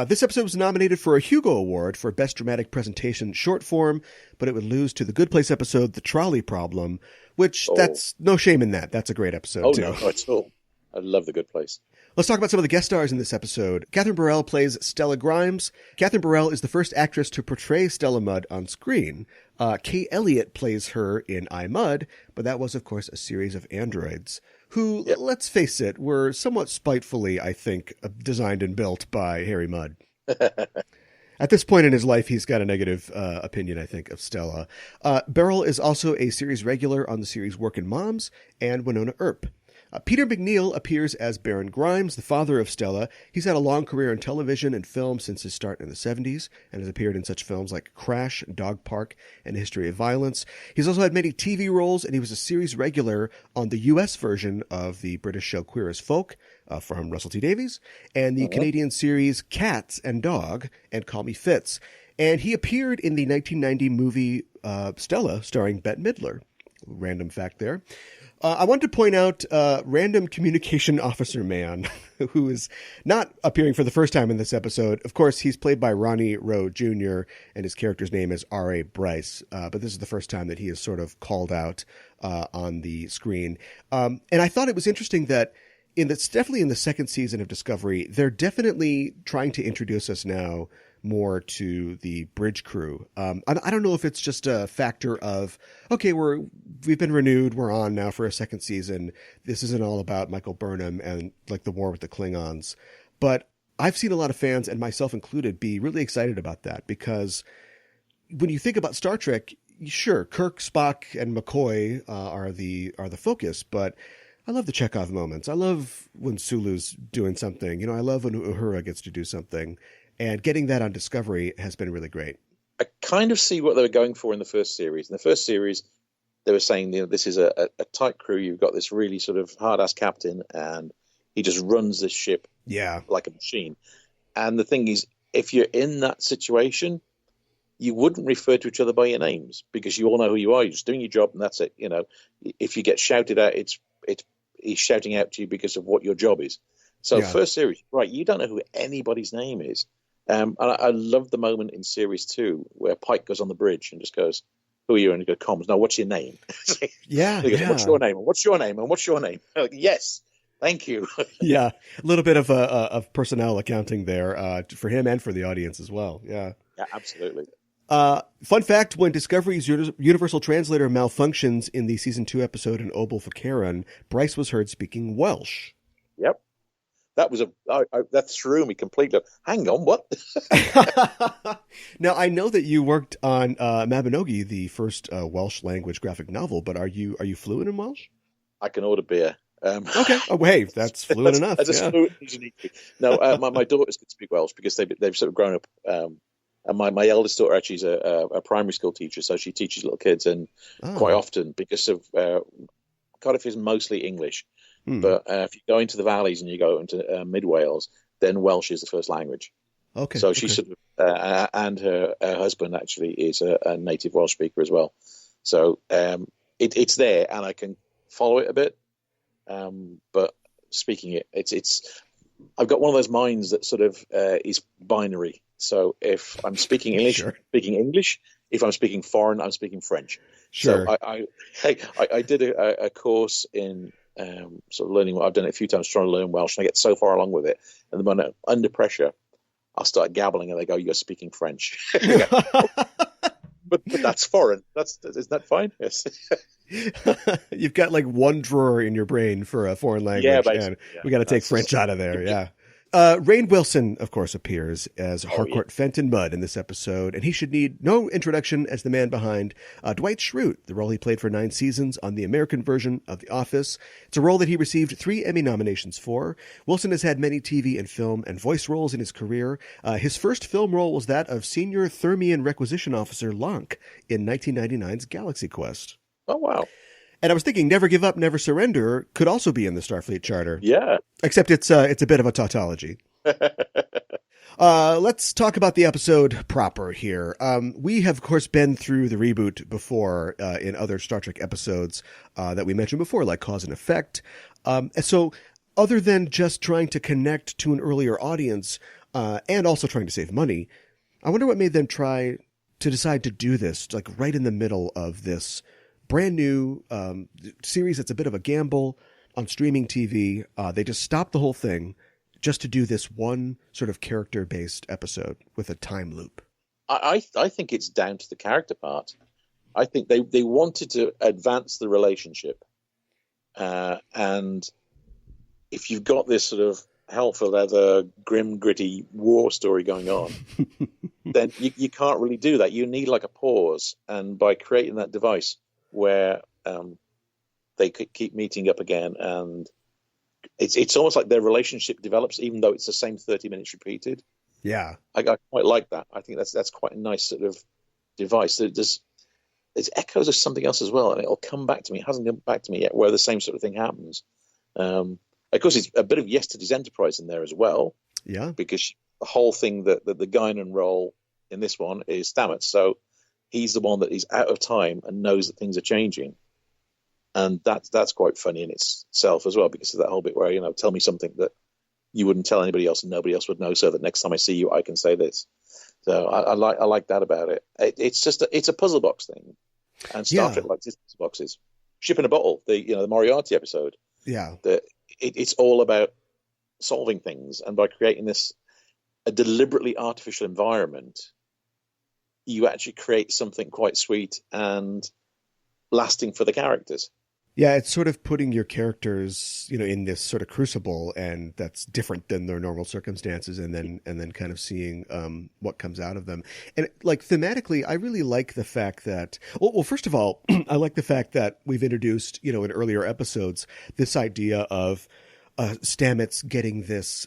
This episode was nominated for a Hugo Award for Best Dramatic Presentation Short Form, but it would lose to the Good Place episode, The Trolley Problem, which that's no shame in that. That's a great episode, too. No, not at all. I love The Good Place. Let's talk about some of the guest stars in this episode. Catherine Burrell plays Stella Grimes. Catherine Burrell is the first actress to portray Stella Mudd on screen. Kay Elliott plays her in I, Mudd, but that was, of course, a series of androids who, let's face it, were somewhat spitefully, I think, designed and built by Harry Mudd. At this point in his life, he's got a negative opinion, I think, of Stella. Beryl is also a series regular on the series Workin' Moms and Winona Earp. Peter McNeil appears as Baron Grimes, the father of Stella. He's had a long career in television and film since his start in the 70s and has appeared in such films like Crash, Dog Park, and History of Violence. He's also had many TV roles, and he was a series regular on the U.S. version of the British show Queer as Folk from Russell T Davies and the Canadian series Cats and Dog and Call Me Fitz. And he appeared in the 1990 movie Stella starring Bette Midler. Random fact there. I wanted to point out random communication officer man, who is not appearing for the first time in this episode. Of course, he's played by Ronnie Rowe Jr., and his character's name is R.A. Bryce. But this is the first time that he is sort of called out on the screen. And I thought it was interesting that definitely in the second season of Discovery, they're definitely trying to introduce us now more to the bridge crew. I don't know if it's just a factor of, okay, we've been renewed, we're on now for a second season. This isn't all about Michael Burnham and like the war with the Klingons. But I've seen a lot of fans, and myself included, be really excited about that, because when you think about Star Trek, sure, Kirk, Spock, and McCoy are the focus, but I love the Chekhov moments. I love when Sulu's doing something. I love when Uhura gets to do something. And getting that on Discovery has been really great. I kind of see what they were going for in the first series. In the first series, they were saying, this is a tight crew. You've got this really sort of hard-ass captain, and he just runs this ship like a machine. And the thing is, if you're in that situation, you wouldn't refer to each other by your names, because you all know who you are. You're just doing your job, and that's it. If you get shouted at, he's shouting out to you because of what your job is. So first series, right, you don't know who anybody's name is. And I love the moment in series 2 where Pike goes on the bridge and just goes, "Who are you?" And he goes, "Comms. No, what's your name?" He goes, "What's your name? And what's your name? And what's your name?" Like, yes, thank you. Yeah, a little bit of personnel accounting there for him and for the audience as well. Yeah, absolutely. Fun fact: when Discovery's Universal Translator malfunctions in the season 2 episode in Obel Fakaran, Bryce was heard speaking Welsh. Yep. That was that threw me completely. Hang on, what? Now, I know that you worked on Mabinogi, the first Welsh language graphic novel, but are you fluent in Welsh? I can order beer. Okay. Oh, hey, that's fluent enough. That's as fluent as you need to be. No, my daughters can speak Welsh because they've sort of grown up. And my eldest daughter actually is a primary school teacher, so she teaches little kids, and quite often, because of Cardiff is mostly English. But if you go into the valleys and you go into mid Wales, then Welsh is the first language. Okay. So she sort of, and her husband actually is a native Welsh speaker as well. So it's there, and I can follow it a bit. But speaking it, I've got one of those minds that sort of is binary. So if I'm speaking English, I'm speaking English. If I'm speaking foreign, I'm speaking French. Sure. So I did a course in sort of learning. I've done it a few times trying to learn Welsh, and I get so far along with it, and then when I'm under pressure, I'll start gabbling, and they go, "You're speaking French." but that's foreign. Isn't that fine? Yes. You've got like one drawer in your brain for a foreign language, and we got to take French out of there. Yeah. Rainn Wilson, of course, appears as Harcourt Fenton Mudd in this episode, and he should need no introduction as the man behind Dwight Schrute, the role he played for 9 seasons on the American version of The Office. It's a role that he received 3 Emmy nominations for. Wilson has had many TV and film and voice roles in his career. His first film role was that of Senior Thermian Requisition Officer Lonk in 1999's Galaxy Quest. Oh, wow. And I was thinking Never Give Up, Never Surrender could also be in the Starfleet Charter. Yeah. Except it's a bit of a tautology. Let's talk about the episode proper here. We have, of course, been through the reboot before in other Star Trek episodes that we mentioned before, like Cause and Effect. So other than just trying to connect to an earlier audience and also trying to save money, I wonder what made them decide to do this, like right in the middle of this brand new series that's a bit of a gamble on streaming TV. They just stopped the whole thing just to do this one sort of character-based episode with a time loop. I think it's down to the character part. I think they wanted to advance the relationship. And if you've got this sort of hell for leather, grim, gritty war story going on, then you can't really do that. You need like a pause. And by creating that device where they could keep meeting up again, and it's almost like their relationship develops, even though it's the same 30 minutes repeated. Yeah, I quite like that. I think that's quite a nice sort of device. There's echoes of something else as well, and it'll come back to me. It hasn't come back to me yet, where the same sort of thing happens. Of course, it's a bit of Yesterday's Enterprise in there as well. Yeah, because the whole thing that the Guinan role in this one is Stamets, so he's the one that is out of time and knows that things are changing. And that's quite funny in itself as well, because of that whole bit where, tell me something that you wouldn't tell anybody else and nobody else would know, so that next time I see you, I can say this. So I like that about it. It's a puzzle box thing, and Star Trek likes its puzzle boxes. Ship in a Bottle, the Moriarty episode. Yeah, it's all about solving things, and by creating a deliberately artificial environment, you actually create something quite sweet and lasting for the characters. Yeah, it's sort of putting your characters, in this sort of crucible, and that's different than their normal circumstances, and then kind of seeing what comes out of them. And like thematically, I really like the fact that, well, first of all, I like the fact that we've introduced, in earlier episodes, this idea of Stamets getting this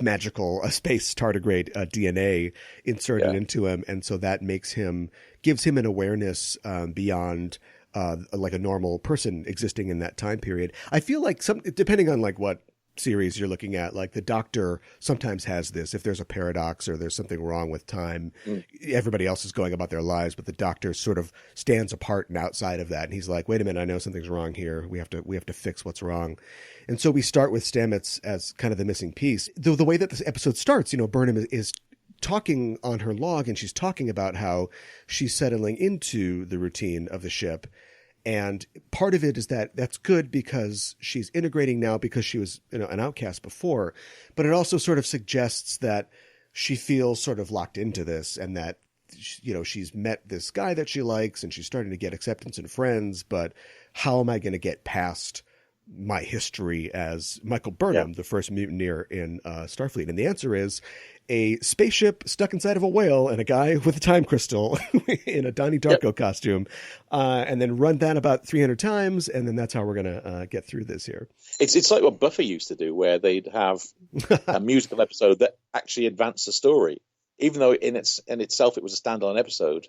magical space tardigrade DNA inserted into him, and so that gives him an awareness beyond like a normal person existing in that time period. I feel like depending on like what series you're looking at, like the Doctor sometimes has this. If there's a paradox or there's something wrong with time, everybody else is going about their lives, but the Doctor sort of stands apart and outside of that. And he's like, wait a minute, I know something's wrong here. We have to fix what's wrong. And so we start with Stamets as kind of the missing piece. The way that this episode starts, Burnham is talking on her log, and she's talking about how she's settling into the routine of the ship. And part of it is that's good because she's integrating now, because she was an outcast before. But it also sort of suggests that she feels sort of locked into this, and that she's met this guy that she likes, and she's starting to get acceptance and friends. But how am I going to get past my history as Michael Burnham, the first mutineer in Starfleet? And the answer is a spaceship stuck inside of a whale and a guy with a time crystal in a Donnie Darko costume, and then run that about 300 times, and then that's how we're going to get through this here. It's like what Buffy used to do, where they'd have a musical episode that actually advanced the story. Even though in itself it was a standalone episode,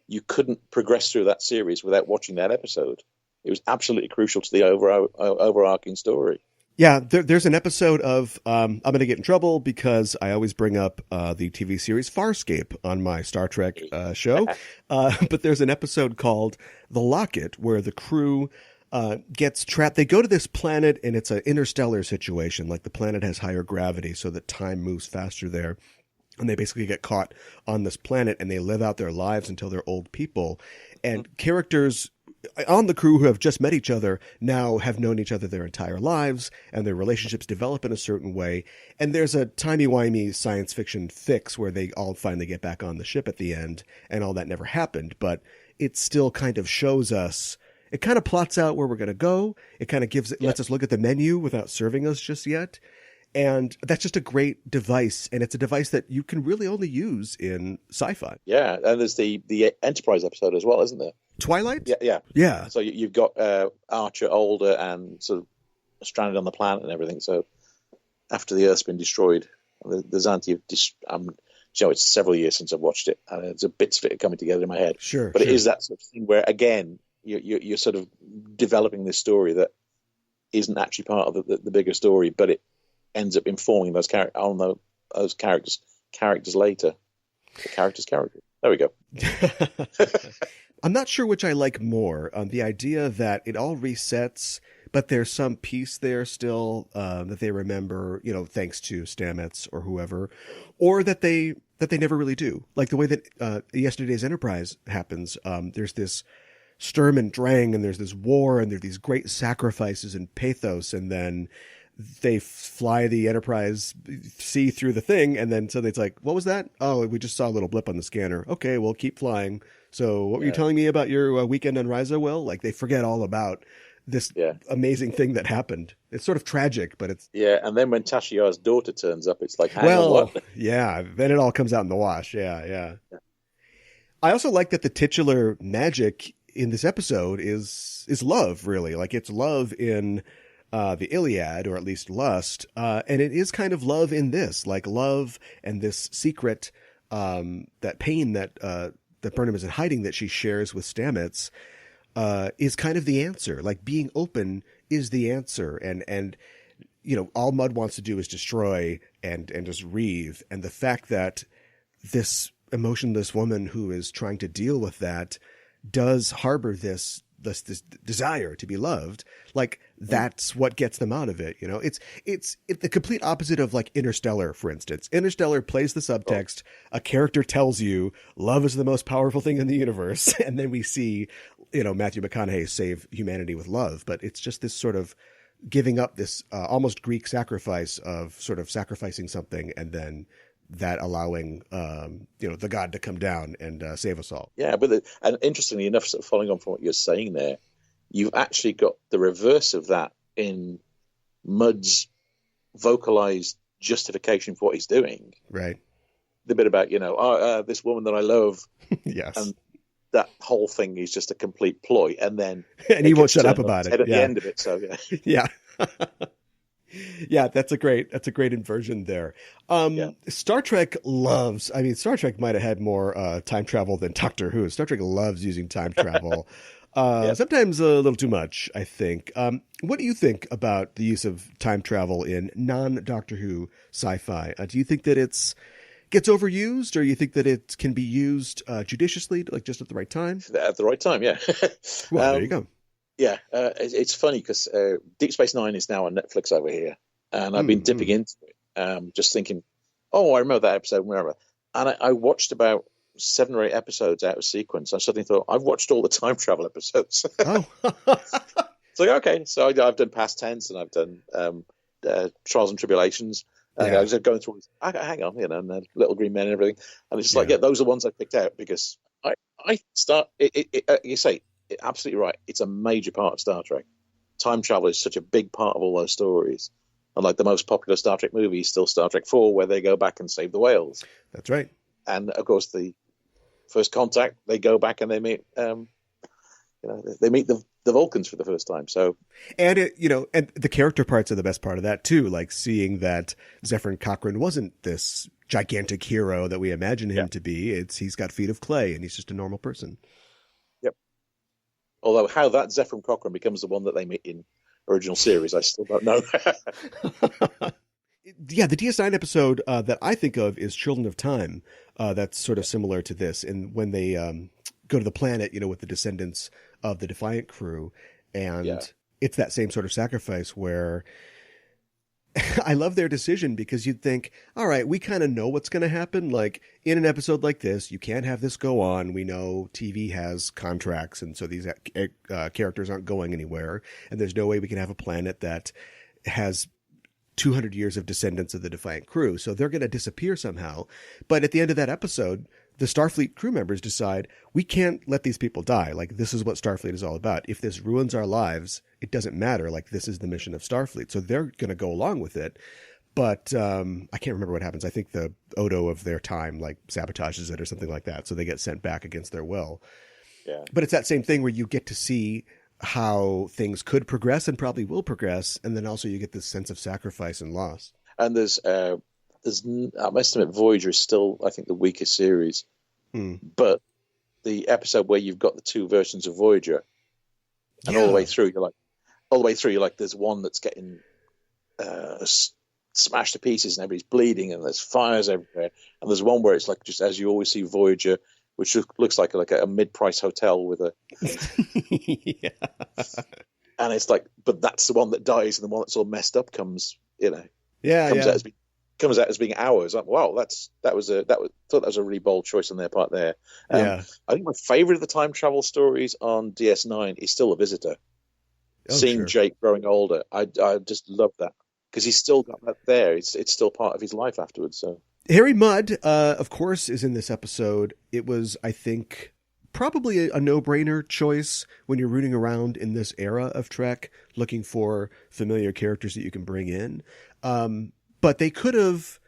you couldn't progress through that series without watching that episode. It was absolutely crucial to the overarching story. Yeah, there's an episode of, I'm going to get in trouble because I always bring up the TV series Farscape on my Star Trek show. But there's an episode called The Locket where the crew gets trapped. They go to this planet, and it's an interstellar situation. Like the planet has higher gravity so that time moves faster there. And they basically get caught on this planet, and they live out their lives until they're old people. And characters on the crew who have just met each other now have known each other their entire lives, and their relationships develop in a certain way. And there's a timey-wimey science fiction fix where they all finally get back on the ship at the end, and all that never happened. But it still kind of shows us, it kind of plots out where we're going to go. It kind of lets us look at the menu without serving us just yet. And that's just a great device, and it's a device that you can really only use in sci-fi. Yeah, and there's the Enterprise episode as well, isn't there? Twilight? Yeah. So you've got Archer older and sort of stranded on the planet and everything. So after the Earth's been destroyed, there's it's several years since I've watched it, and there's a bits of it coming together in my head. Sure. But it is that sort of thing where, again, you're sort of developing this story that isn't actually part of the bigger story, but it ends up informing those characters later. The characters. There we go. I'm not sure which I like more. The idea that it all resets, but there's some piece there still that they remember, thanks to Stamets or whoever, or that they never really do. Like the way that yesterday's Enterprise happens. There's this Sturm and Drang, and there's this war, and there's these great sacrifices and pathos, and then they fly the Enterprise see through the thing, and then suddenly it's like, what was that? Oh, we just saw a little blip on the scanner. Okay, we'll keep flying. So what were you telling me about your weekend on Risa, Will? Like, they forget all about this amazing thing that happened. It's sort of tragic, but it's... Yeah, and then when Tasha Yar's daughter turns up, it's like, what? Yeah, then it all comes out in the wash. Yeah. I also like that the titular magic in this episode is love, really. Like, it's love in... the Iliad, or at least lust, and it is kind of love in this, like love and this secret, that pain that Burnham isn't hiding, that she shares with Stamets, is kind of the answer. Like, being open is the answer, and all Mudd wants to do is destroy and just reave, and the fact that this emotionless woman who is trying to deal with that does harbor this this desire to be loved, like that's what gets them out of it. You know, it's the complete opposite of like Interstellar, for instance. Interstellar plays the subtext. A character tells you love is the most powerful thing in the universe. And then we see, you know, Matthew McConaughey save humanity with love. But it's just this sort of giving up this almost Greek sacrifice of sort of sacrificing something and then that allowing, you know, the God to come down and save us all. Yeah, and interestingly enough, sort of following on from what you're saying there, you've actually got the reverse of that in Mudd's vocalized justification for what he's doing. Right. The bit about, you know, this woman that I love. Yes. And that whole thing is just a complete ploy. And then and he won't shut up about it at the end of it. So yeah. Yeah. Yeah, that's a great inversion there. Star Trek might have had more time travel than Doctor Who. Star Trek loves using time travel. Sometimes a little too much, I think. What do you think about the use of time travel in non-Doctor Who sci-fi? Do you think that gets overused, or you think that it can be used judiciously, like just at the right time? At the right time, yeah. Well, there you go. Yeah, it's funny because Deep Space Nine is now on Netflix over here, and I've been dipping into it, just thinking, oh, I remember that episode, wherever. And I watched about 7 or 8 episodes out of sequence. I suddenly thought, I've watched all the time travel episodes. Oh. So, okay, so I've done Past Tense, and I've done Trials and Tribulations. I was going through all these, hang on, you know, and Little Green Men and everything. And it's just like, those are the ones I picked out because I start, you say, absolutely right. It's a major part of Star Trek. Time travel is such a big part of all those stories. And like the most popular Star Trek movie is still Star Trek IV, where they go back and save the whales. That's right. And of course, the First Contact, they go back and they meet, they meet the Vulcans for the first time. So, and and the character parts are the best part of that too. Like seeing that Zefram Cochrane wasn't this gigantic hero that we imagine him to be. He's got feet of clay and he's just a normal person. Although how that Zefram Cochrane becomes the one that they meet in original series, I still don't know. Yeah, the DS9 episode that I think of is Children of Time. That's sort of similar to this. And when they go to the planet, you know, with the descendants of the Defiant crew, and it's that same sort of sacrifice where I love their decision because you'd think, all right, we kind of know what's going to happen. Like in an episode like this, you can't have this go on. We know TV has contracts, and so these characters aren't going anywhere. And there's no way we can have a planet that has 200 years of descendants of the Defiant crew. So they're going to disappear somehow. But at the end of that episode, the Starfleet crew members decide we can't let these people die. Like this is what Starfleet is all about. If this ruins our lives, it doesn't matter. Like this is the mission of Starfleet. So they're going to go along with it. But I can't remember what happens. I think the Odo of their time like sabotages it or something like that. So they get sent back against their will. Yeah. But it's that same thing where you get to see how things could progress and probably will progress. And then also you get this sense of sacrifice and loss. And there's I must admit, Voyager is still, I think, the weakest series. But the episode where you've got the 2 versions of Voyager, and all the way through, you're like, there's one that's getting smashed to pieces and everybody's bleeding and there's fires everywhere, and there's one where it's like just as you always see Voyager, which looks like a mid-price hotel with a. And it's like, but that's the one that dies, and the one that's all messed up comes out as being ours. Like, wow, I thought that was a really bold choice on their part there. I think my favorite of the time travel stories on DS9 is still A Visitor. Seeing Jake growing older, I just love that because he's still got that there. It's still part of his life afterwards. So Harry Mudd, of course, is in this episode. It was, I think, probably a no-brainer choice when you're rooting around in this era of Trek, looking for familiar characters that you can bring in. But they could have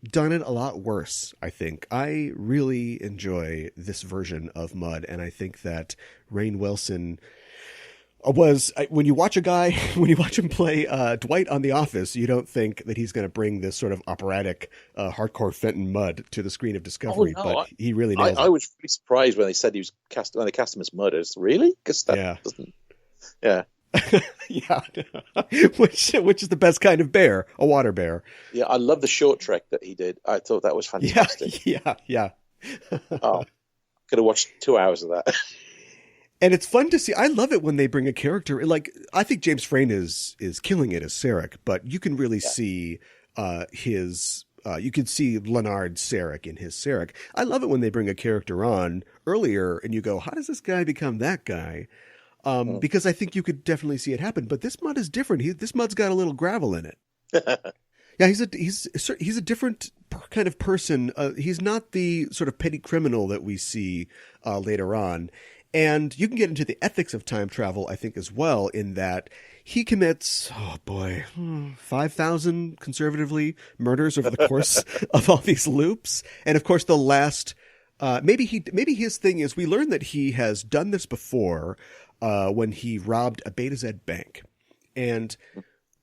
done it a lot worse, I think. I really enjoy this version of Mudd, and I think that Rainn Wilson when you watch him play Dwight on The Office, you don't think that he's going to bring this sort of operatic, hardcore Fenton Mudd to the screen of Discovery, but he really nails it. I was really surprised when they said when they cast him as Mudd. Really? Because that doesn't. Yeah. Yeah, which is the best kind of bear, a water bear. Yeah, I love the short trek that he did. I thought that was fantastic. Yeah. Oh, could have watched 2 hours of that. And it's fun to see. I love it when they bring a character like, I think James Frain is killing it as Sarek, but you can really see his. You can see Leonard Sarek in his Sarek. I love it when they bring a character on earlier and you go, how does this guy become that guy? Because I think you could definitely see it happen. But this mud is different. This mud's got a little gravel in it. Yeah, he's a different kind of person. He's not the sort of petty criminal that we see later on. And you can get into the ethics of time travel, I think, as well, in that he commits, 5,000 conservatively murders over the course of all these loops. And of course, the last, maybe his thing is we learn that he has done this before when he robbed a Beta Z bank. And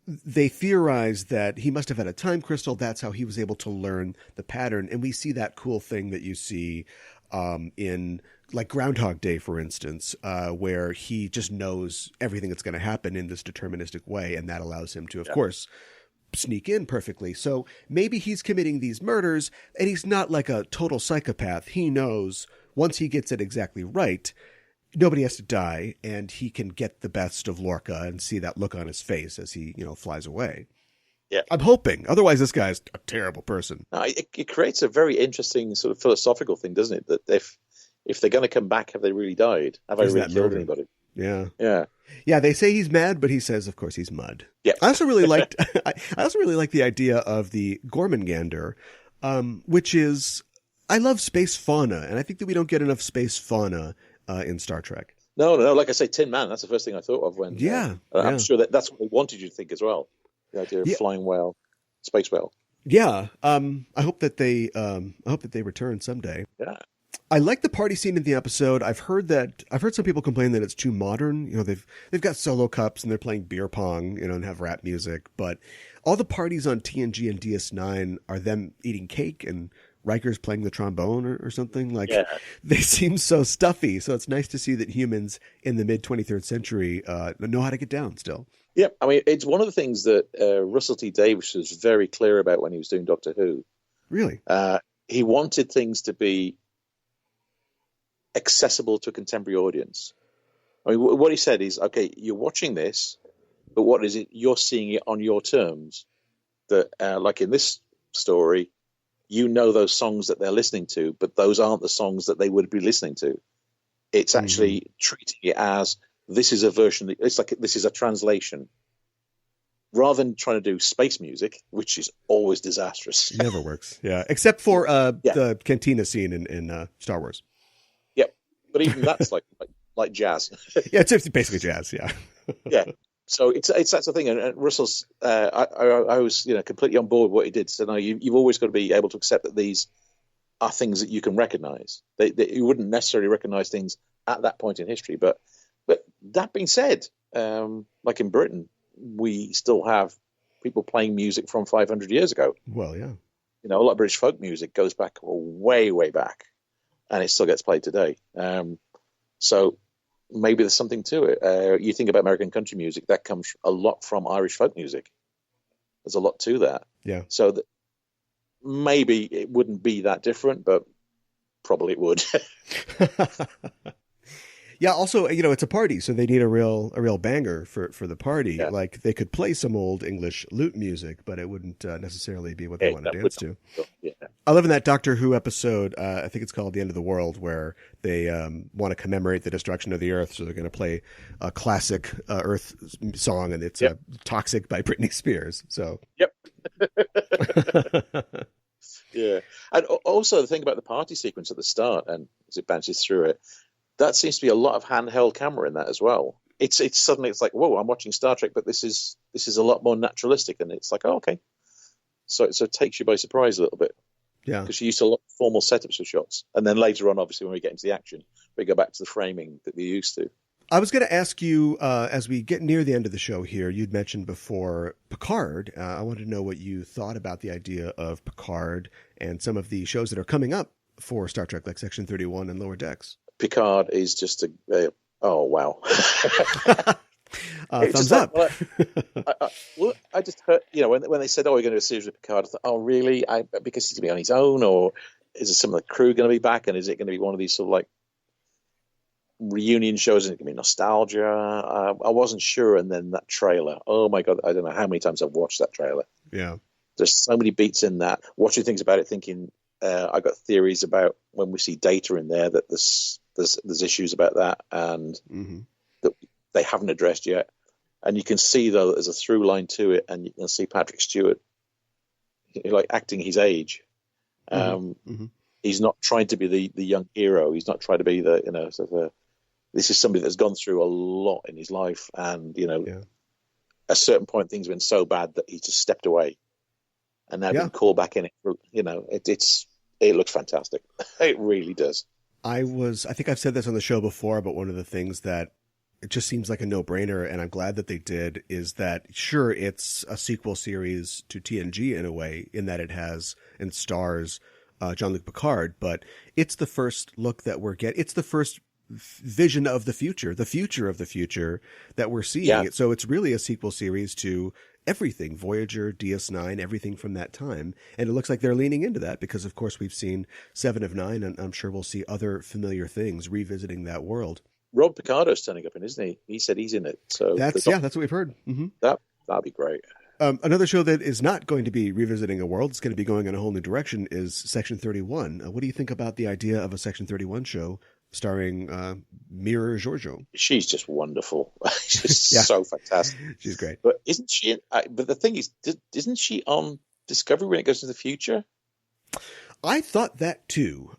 they theorize that he must have had a time crystal. That's how he was able to learn the pattern. And we see that cool thing that you see in like Groundhog Day, for instance, where he just knows everything that's going to happen in this deterministic way. And that allows him to, of course, sneak in perfectly. So maybe he's committing these murders and he's not like a total psychopath. He knows once he gets it exactly right, nobody has to die, and he can get the best of Lorca and see that look on his face as he, flies away. Yeah, I'm hoping. Otherwise, this guy's a terrible person. No, it creates a very interesting sort of philosophical thing, doesn't it? That if they're going to come back, have they really died? Have I really killed anybody? Yeah. Yeah. They say he's mad, but he says, of course, he's mud. Yeah. I also really liked. I also really like the idea of the Gormengander, which is I love space fauna, and I think that we don't get enough space fauna in Star Trek. No. Like I say, Tin Man. That's the first thing I thought of when. I'm sure that's what they wanted you to think as well. The idea of flying whale, space whale. Yeah. I hope that they return someday. Yeah. I like the party scene in the episode. I've heard some people complain that it's too modern. They've got solo cups and they're playing beer pong, and have rap music. But all the parties on TNG and DS9 are them eating cake and Riker's playing the trombone or something. They seem so stuffy. So it's nice to see that humans in the mid 23rd century know how to get down still. Yeah, I mean, it's one of the things that Russell T Davies was very clear about when he was doing Doctor Who. Really? He wanted things to be accessible to a contemporary audience. I mean, what he said is, okay, you're watching this, but what is it? You're seeing it on your terms. That, like in this story, those songs that they're listening to, but those aren't the songs that they would be listening to. It's actually treating it as this is a version. It's like this is a translation, rather than trying to do space music, which is always disastrous. Never works. Yeah, except for the cantina scene in Star Wars. Yep, but even that's like jazz. Yeah, it's basically jazz. Yeah. Yeah. So it's that's the thing, and Russell's. I was completely on board with what he did. So no, you've always got to be able to accept that these are things that you can recognise. You wouldn't necessarily recognise things at that point in history, but that being said, like in Britain, we still have people playing music from 500 years ago. Well, yeah, a lot of British folk music goes back way, way back, and it still gets played today. So. Maybe there's something to it. You think about American country music, that comes a lot from Irish folk music. There's a lot to that. Yeah. So that maybe it wouldn't be that different, but probably it would. Yeah. Also, it's a party, so they need a real banger for the party. Yeah. Like they could play some old English lute music, but it wouldn't necessarily be what they want to dance to. Yeah. I love in that Doctor Who episode. I think it's called "The End of the World," where they want to commemorate the destruction of the Earth, so they're going to play a classic Earth song, and it's "Toxic" by Britney Spears. So. Yep. Yeah, and also the thing about the party sequence at the start, and as it bounces through it. That seems to be a lot of handheld camera in that as well. It's suddenly like, whoa, I'm watching Star Trek, but this is a lot more naturalistic, and it's like, oh, okay. So it takes you by surprise a little bit. Yeah. Because you used to formal setups of shots, and then later on, obviously, when we get into the action, we go back to the framing that we used to. I was going to ask you as we get near the end of the show here. You'd mentioned before Picard. I wanted to know what you thought about the idea of Picard and some of the shows that are coming up for Star Trek, like Section 31 and Lower Decks. Picard is just oh wow! Thumbs up. I just heard when they said, "Oh, we're going to do a series with Picard," I thought, "Oh, really?" Because he's going to be on his own, or is some of the crew going to be back, and is it going to be one of these sort of like reunion shows, and it can be nostalgia. I wasn't sure, and then that trailer. Oh my god! I don't know how many times I've watched that trailer. Yeah, there's so many beats in that. Watching things about it, thinking I got theories about when we see Data in there that there's issues about that, and that they haven't addressed yet. And you can see though that there's a through line to it, and you can see Patrick Stewart like acting his age. He's not trying to be the young hero. He's not trying to be the sort of this is somebody that's gone through a lot in his life, and at a certain point things have been so bad that he just stepped away, and now been called back in it. It looks fantastic. It really does. I think I've said this on the show before, but one of the things that it just seems like a no-brainer, and I'm glad that they did, is that sure, it's a sequel series to TNG in a way, in that it has and stars Jean-Luc Picard, but it's the first look that we're getting. It's the first vision of the future of the future that we're seeing. Yeah. So it's really a sequel series to everything, Voyager, DS9, everything from that time. And it looks like they're leaning into that because, of course, we've seen 7 of 9, and I'm sure we'll see other familiar things revisiting that world. Rob Picardo's turning up in, isn't he? He said he's in it. So that's what we've heard. Mm-hmm. That'd be great. Another show that is not going to be revisiting a world, it's going to be going in a whole new direction, is Section 31. What do you think about the idea of a Section 31 show starring Mira Georgiou? She's just wonderful. She's so fantastic. She's great. But isn't she? But the thing is, isn't she on Discovery when it goes to the future? I thought that too.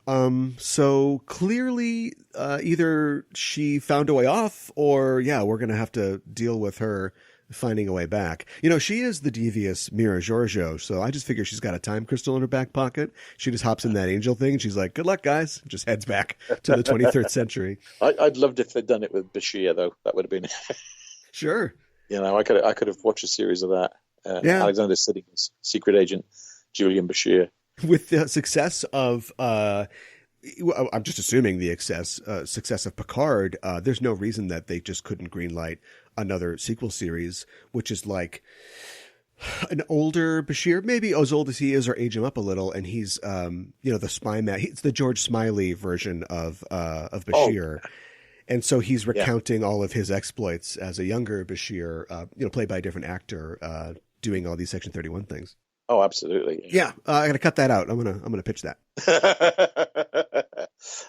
So clearly, either she found a way off, or we're going to have to deal with her finding a way back. She is the devious Mira Georgiou, so I just figure she's got a time crystal in her back pocket. She just hops in that angel thing, and she's like, good luck, guys. Just heads back to the 23rd century. I'd loved if they'd done it with Bashir, though. That would have been... Sure. I could have watched a series of that. Alexander Siddig's secret agent, Julian Bashir. With the success of... I'm just assuming the success of Picard, there's no reason that they just couldn't greenlight another sequel series, which is like an older Bashir, maybe as old as he is, or age him up a little, and he's the spy man. It's the George Smiley version of Bashir. Oh. And so he's recounting all of his exploits as a younger Bashir, played by a different actor, doing all these Section 31 things. Oh, absolutely. Yeah, I got to cut that out. I'm gonna pitch that.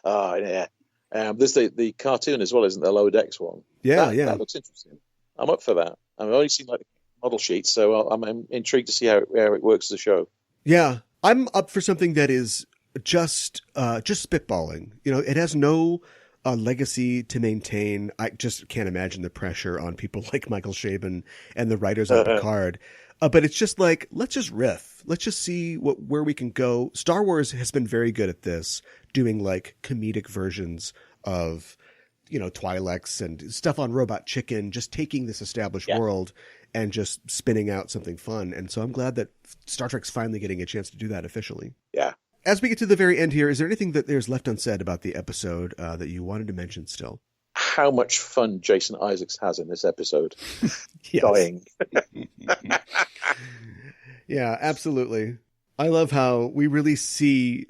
Oh, yeah. There's the cartoon as well, isn't there? Lower Decks one. Yeah, that looks interesting. I'm up for that. I've only seen like the model sheet, so I'm intrigued to see how it works as a show. Yeah, I'm up for something that is just spitballing. It has no legacy to maintain. I just can't imagine the pressure on people like Michael Chabon and the writers on Picard. But it's just like, let's just riff. Let's just see where we can go. Star Wars has been very good at this, doing like comedic versions of, Twi'leks and stuff on Robot Chicken, just taking this established world and just spinning out something fun. And so I'm glad that Star Trek's finally getting a chance to do that officially. Yeah. As we get to the very end here, is there anything that there's left unsaid about the episode that you wanted to mention still? How much fun Jason Isaacs has in this episode. Dying. Yeah, absolutely. I love how we really see,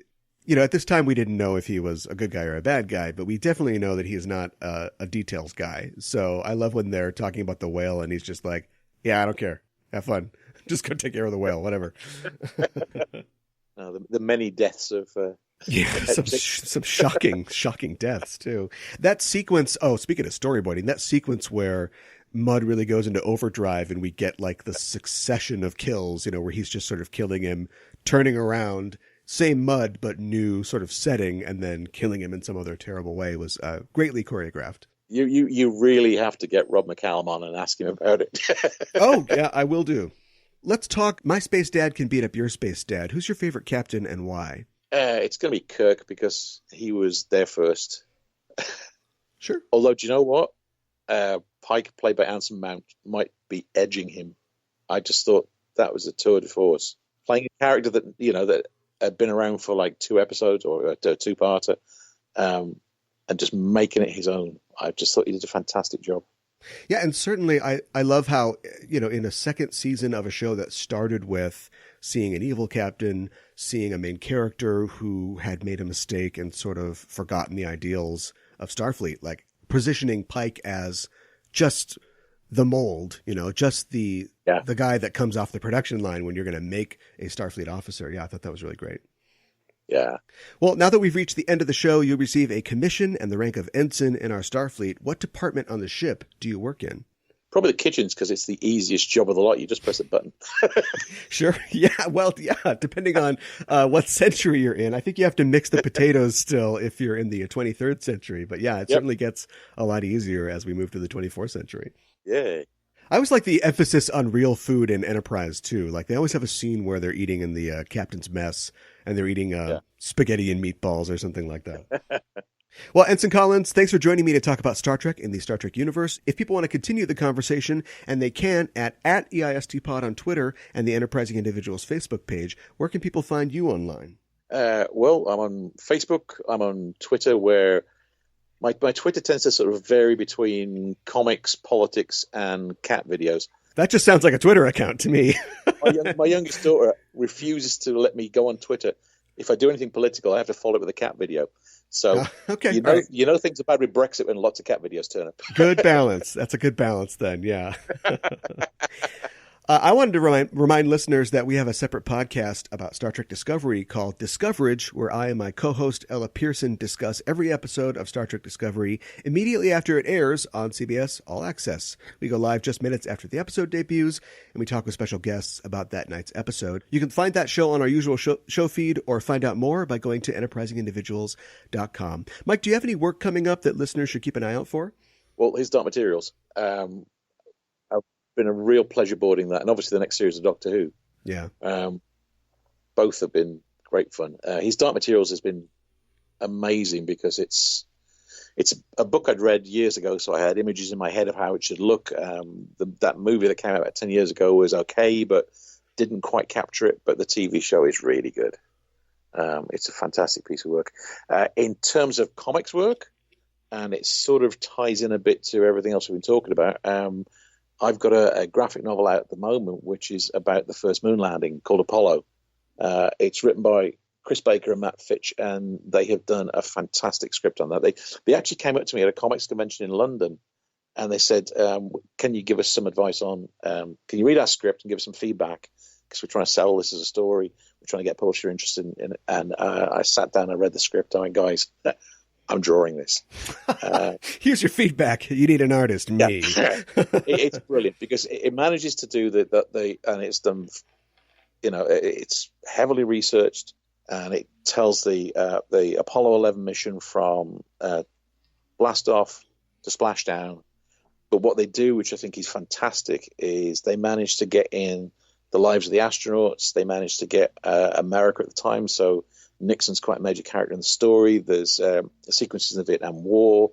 at this time we didn't know if he was a good guy or a bad guy, but we definitely know that he is not a details guy. So I love when they're talking about the whale and he's just like, yeah, I don't care. Have fun. Just go take care of the whale, whatever. The many deaths of... some shocking deaths too. That sequence. Oh, speaking of storyboarding, that sequence where Mudd really goes into overdrive and we get like the succession of kills, where he's just sort of killing him, turning around, same Mudd but new sort of setting, and then killing him in some other terrible way was greatly choreographed. You really have to get Rob McCallum on and ask him about it. Oh yeah, I will do. Let's talk. My space dad can beat up your space dad. Who's your favorite captain and why? It's going to be Kirk because he was there first. Sure. Although, do you know what? Pike, played by Anson Mount, might be edging him. I just thought that was a tour de force. Playing a character that, that had been around for like 2 episodes or a 2-parter, and just making it his own. I just thought he did a fantastic job. Yeah, and certainly I love how, in a second season of a show that started with seeing an evil captain, seeing a main character who had made a mistake and sort of forgotten the ideals of Starfleet, like positioning Pike as just the mold, just the guy that comes off the production line when you're going to make a Starfleet officer. Yeah, I thought that was really great. Yeah. Well, now that we've reached the end of the show, you'll receive a commission and the rank of ensign in our Starfleet. What department on the ship do you work in? Probably the kitchens, because it's the easiest job of the lot. You just press a button. Sure. Yeah. Well, yeah. Depending on what century you're in, I think you have to mix the potatoes still if you're in the 23rd century. But yeah, it certainly gets a lot easier as we move to the 24th century. Yeah. I always like the emphasis on real food in Enterprise too. Like they always have a scene where they're eating in the captain's mess and they're eating spaghetti and meatballs or something like that. Well, Ensign Collins, thanks for joining me to talk about Star Trek in the Star Trek universe. If people want to continue the conversation, and they can at EISTpod on Twitter and the Enterprising Individuals Facebook page, where can people find you online? Well, I'm on Facebook. I'm on Twitter, where my Twitter tends to sort of vary between comics, politics, and cat videos. That just sounds like a Twitter account to me. My youngest daughter refuses to let me go on Twitter. If I do anything political, I have to follow it with a cat video. So okay, you know things are bad with Brexit when lots of cat videos turn up. Good balance. That's a good balance then, yeah. I wanted to remind listeners that we have a separate podcast about Star Trek Discovery called Discoverage, where I and my co-host Ella Pearson discuss every episode of Star Trek Discovery immediately after it airs on CBS All Access. We go live just minutes after the episode debuts, and we talk with special guests about that night's episode. You can find that show on our usual show feed or find out more by going to enterprisingindividuals.com. Mike, do you have any work coming up that listeners should keep an eye out for? Well, his Dark Materials. Been a real pleasure boarding that, and obviously the next series of Doctor Who. Yeah. Both have been great fun. His Dark Materials has been amazing because it's a book I'd read years ago, so I had images in my head of how it should look. That movie that came out about 10 years ago was okay, but didn't quite capture it. But the TV show is really good. It's a fantastic piece of work. In terms of comics work, and it sort of ties in a bit to everything else we've been talking about. I've got a graphic novel out at the moment, which is about the first moon landing, called Apollo. It's written by Chris Baker and Matt Fitch, and they have done a fantastic script on that. They actually came up to me at a comics convention in London, and they said, can you give us some advice on, can you read our script and give us some feedback? Because we're trying to sell this as a story. We're trying to get a publisher interested in it. And I sat down and read the script. I went, guys, I'm drawing this. Here's your feedback. You need an artist, me. Yeah. It's brilliant because it manages to do and it's done. It's heavily researched, and it tells the Apollo 11 mission from blast off to splashdown. But what they do, which I think is fantastic, is they manage to get in the lives of the astronauts. They manage to get America at the time, so Nixon's quite a major character in the story. There's sequences in the Vietnam War.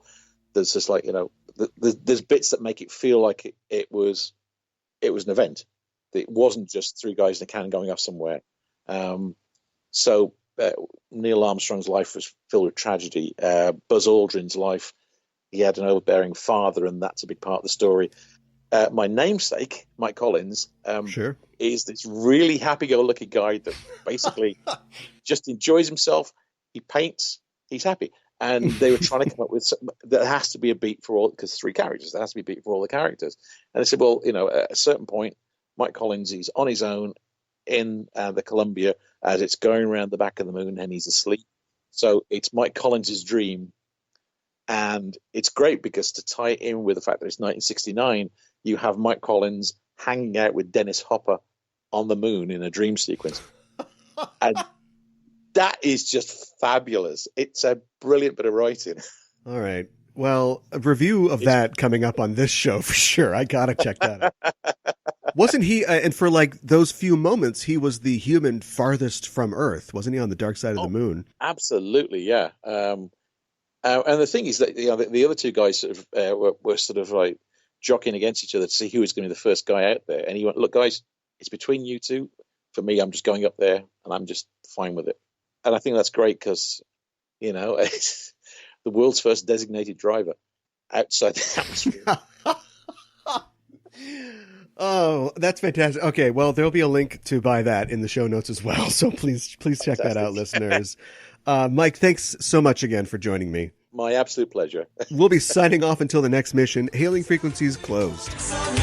There's just there's bits that make it feel like it was an event. It wasn't just three guys in a can going off somewhere. So Neil Armstrong's life was filled with tragedy. Buzz Aldrin's life, he had an overbearing father, and that's a big part of the story. My namesake, Mike Collins, sure, is this really happy-go-lucky guy that basically just enjoys himself. He paints. He's happy. And they were trying to come up with there has to be a beat for all, because 3 characters. There has to be a beat for all the characters. And they said, well, at a certain point, Mike Collins is on his own in the Columbia as it's going around the back of the moon, and he's asleep. So it's Mike Collins' dream. And it's great because to tie it in with the fact that it's 1969, you have Mike Collins hanging out with Dennis Hopper on the moon in a dream sequence. And that is just fabulous. It's a brilliant bit of writing. All right. Well, a review of that coming up on this show for sure. I got to check that out. Wasn't he, and for those few moments, he was the human farthest from Earth. Wasn't he on the dark side of the moon? Absolutely, yeah. And the thing is that the other 2 guys sort of were sort of like jockeying against each other to see who was going to be the first guy out there. And he went, look, guys, it's between you 2. For me, I'm just going up there, and I'm just fine with it. And I think that's great because, it's the world's first designated driver outside the atmosphere. Oh, that's fantastic. Okay, well, there'll be a link to buy that in the show notes as well. So please check that out, listeners. Mike, thanks so much again for joining me. My absolute pleasure. We'll be signing off until the next mission. Hailing frequencies closed. Some